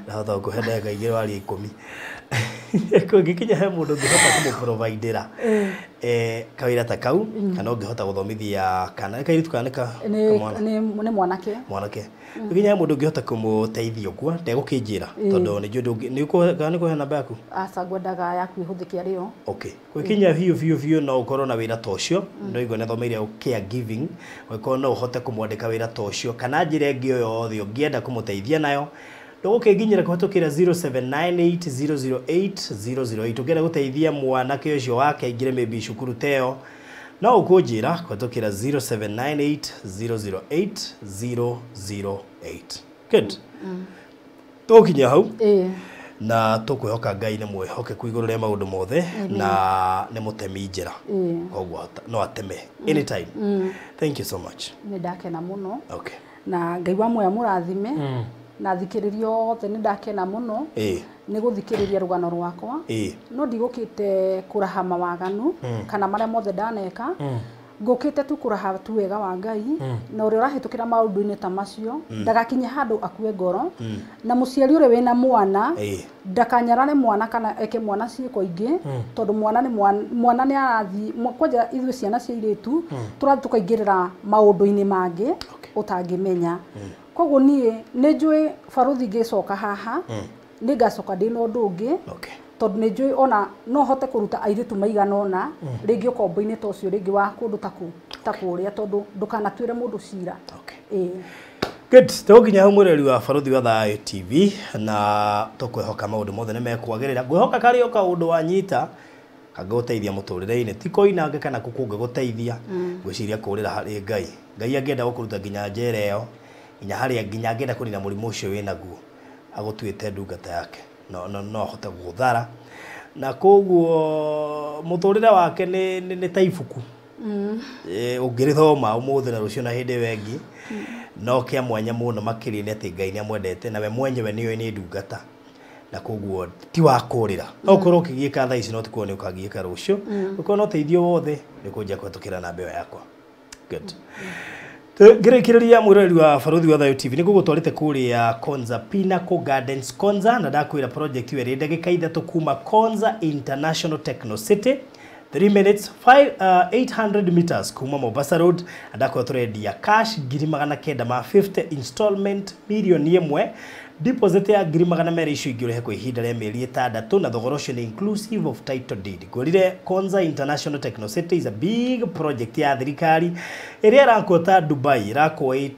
ndahota kuhe ndagika igiri waria 10 ko gikinya he mundu ngihota kumuprovidera kawira ta kau kana ngihota guthomithia kana kairitu kana ka ni mwanake gikinya he mundu ngihota kumuteithia kwa ndegukinjira tondu ni jundu ni ko kana ko hena baku asa ngwendaga yaku ihuthikia rio okay gwikinya hiu no ukorwo na wira ta ucio no igone thomeire care giving weko no uhote kumwandika wira ta ucio kana njire ngi yothe ungienda kumuteithia nayo ndugukinginyira kuhatukira 0798008008 ugenda guteithia mwanake ucio wake ingire maybe cukuru teo no ukunjira kuhatukira 0798008008 good tukinya hau na tukwihoka Ngai ni mwihoke kuiguru ria maundu mothe na ni mutemi njira kogwo no ateme anytime thank you so much ni ndakena muno okay na Ngai wa moya murathime na thikiririo othe ni ndakena muno ni guthikiriria rugano rwakwa no ndigukite kuraha mawaganu kana maria mothe ndaneka ngukite tu kuraha tu wega wa Ngai na uri urahitukira maundu-ini ta macio ndagakinya handu akue ngoro na muciari uri wina mwana ndakanyarane mwana kana eke mwana ciiko ingi tondu mwana ni arathi kwanja ithu ciana cia iritu turathi tukaingirira maundu-ini mangi utangimenya koguo nie ni njui baruthi ngicoka haha ni ngacoka ndina undu ungi tondu ni njui ona no hote kuruta airitu maigana ona ringi ukombo-ini ta ucio ringi wa kundu ta kuria tondu ndukanatuire mundu cira good tuginya hau mureri wa baruthi wa Thayo TV na tukwihoka maundu mothe ni mekwagirira ngwihoka kari oka undu wanyita kaguteithia muturire-ini ti koinange kana kukunge guteithia ngwiciria kurira hari Ngai angienda gukuruta nginya njera iyo inya haria nginya angenda kunina murimu ucio winaguo agutwite ndungata yake no hote guthara na koguo muturire wake ni taifuku ungirithoma umuthi na rucio na hindi wengi no kia mwanya muno makiri ni ati Ngai ni amwendete na we mwenyewe niyo ni ndungata na koguo ti wa kurira no ukorwo ukigiika thaa ici no tikuo ni ukagiika rucio ukorwo no teithio wothe ni kunja kwetukira na mbeo yakwa good Ngirikiria mureri wa baruthi wa Thayo TV ni gugutwarite kuria Konza Pinnacle Gardens Konza na ndakwira project iri ndagika ithatu kuma Konza International Techno City 3 minutes 800 meters kuma Mombasa Road ndakwa turendia cash 950 installment milioni imwe deposit ya 200 issue igire kwa ihinda rĩa mĩeri 6 na thogora ũcio inclusive of title deed ngorire Konza International Techno City is a big project ya thirikari ĩrĩa ĩrakota Dubai ĩrakwo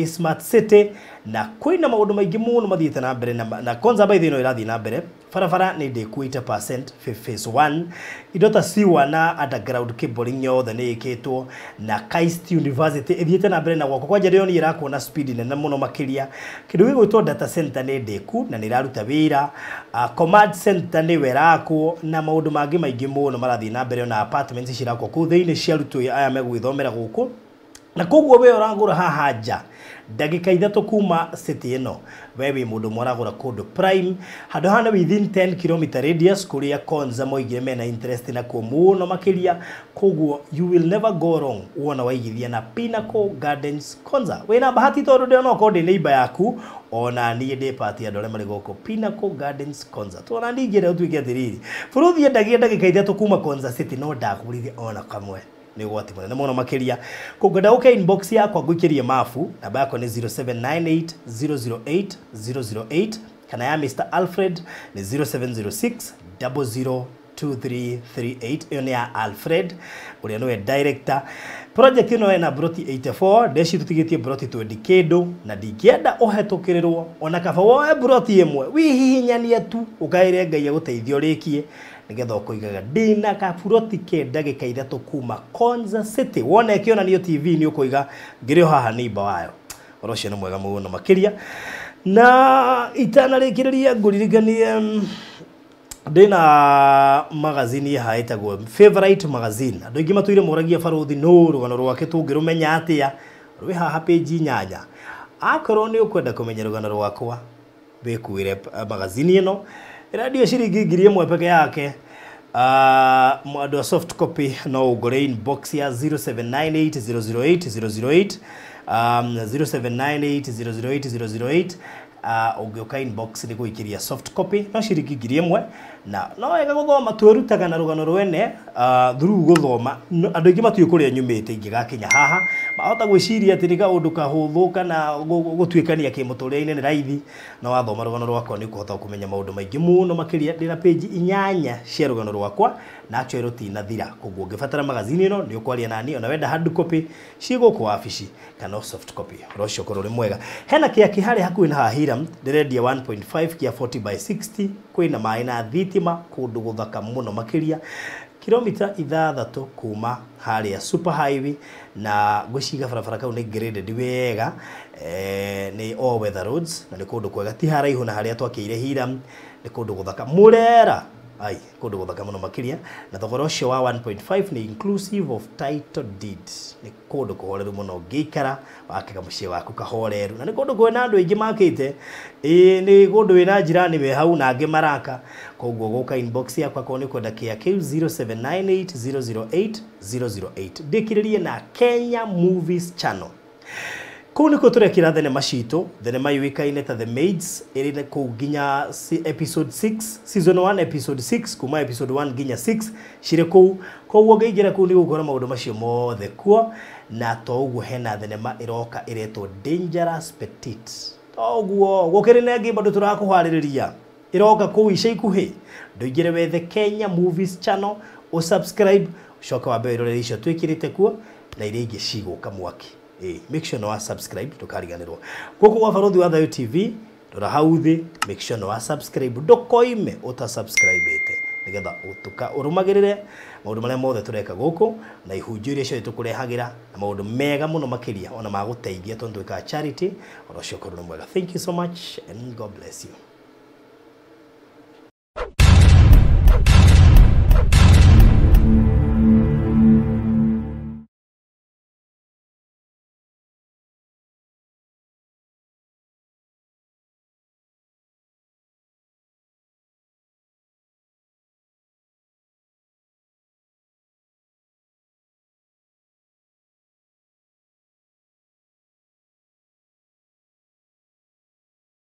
smart city na kwina maundu maingi muno mathiite na mbere na Konza by the way irathi na mbere barabara ni ndikuite percent phase 1 indo ta siwa na underground cabling yothe ni ikitwo na KAIST University ithiite na mbere na gwako kwa njĩra ni irakuona speed nene muno makiria kindu gigwitwo data center ni ndiku na ni iraruta wira command center ni werakwo na maundu mangi maingi muno marathi na mbere na apartments cirakwo ku thiini ciarutwo aya megwithomera guku na koguo we uragura haha nja ndagika ithatu kuma city ino wewe mundu mwaragura kundu prime handu hana within 10 km radius kuria Konza moigire mena interest na kuo muno makiria koguo you will never go wrong wona waigithia na Pinnacle Gardens Konza wena bahati tondu ndio no kodi neighbor yaku ona nie ndi party andore mari goko Pinnacle Gardens Konza tona ndingire utwike atiriri buruthi ndagika ithatu kuma Konza city no ndagurithia ona kamwe ni gwati munene muno makiria kugenda uke inbox yakwa gwikirie mafu namba yako ni 0798008008 kana ya Mr Alfred ni 0706002338 iyo ni ya Alfred uria niwe director project ino ena broti 84 deshi tutigitie broti 20 kendo na ndikienda uhetukirirwo ona kaba woe broti imwe wihihinyania tu ukaire Ngai aguteithio rikie nigetha kuigaga ndina kaburoti ke ndagika ithatu kuma Konza City wona ikionanio TV ni ukuiga ngirio haha ni imba wayo orocio ni mwega muno makiria na itana rikiriria nguririganie ndina magazine haitagwo favorite magazine andu ingi matuire moragia baruthi no rugano rwake tungirumenya atia rwi haha page nyanya akorwo ni ukwenda kumenya rugano rwakwa bekuire magazine ino radio shiringi ngiri imwe peke yake mwado soft copy no ugore inbox ya 0798008008 0798008008 ungioka inbox ni guikiria soft copy no ciringi 1,000 na no wega guthoma twirutaga na rugano rwene through guthoma andu ingi matuĩ kuria nyumite ingigakinya haha mahota gwiciria ati ni kaundu kahuthu kana gutwikania kimuturire-ini ni raithi no wathoma rugano rwakwa ni kuhota kumenya maundu maingi muno makiria ndina page 8 cia rugano rwakwa na actually rutinathira koguo ngibatara magazine ino ni ukwaria nani ona wenda hard copy cigo kwa wabici kana soft copy rocio korwo ri mwega hena kia kihari hakuhi na Hiram ndirendia 1.5 kia 40 by 60 kwina mai na thitima kundu guthaka muno makiria kilomita 6 kuma haria super highway na gushiga barabara kau ni graded wega ni all weather roads na ni kundu kwega ti haraihu na haria twakiire Hiram ni kundu guthaka Murera ai kundu guthaka muno makiria na thogora ucio wa 1.5 ni inclusive of title deed ni kundu kuhoreru muno ngikara wakiga mucie waku kahoreru na ni kundu kwena andu aingi makite ni kundu wina njirani we hau na angi maraka koguo guka inbox yakwa ko ni kwenda kia K0798008008 ndikiririe na Kenya Movies Channel kuni ko turekira thenema citu thenema yuikaine ta The Maids iri ne kuginya episode 6 season 1 episode 6 kuma episode 1 ginya 6 cire ku koguo ngeigira ku ni gukora maundu macio mothe kuo na toguo hena thenema iroka iretwo Dangerous Petite toguo gukiri nengi bandu turakuhaririria iroka ku ica ikuhi nduigire wethe Kenya Movies Channel o subscribe ucoka wa mbere rore icio twikirite kuo na iria ingi ciguka mwaki make sure no wa subscribe tukariganirwo guku gwa Barothi wa Thayo TV rora hauthi make sure no wa subscribe ndukoime uta subscribe ite nigetha utuka urumagirire maundu maria mothe tureka guku na ihunjio iria cio tukurehagira na maundu mega muno makiria ona maguteithia tondu twika charity orocio korwo mwega. Thank you so much and God bless you.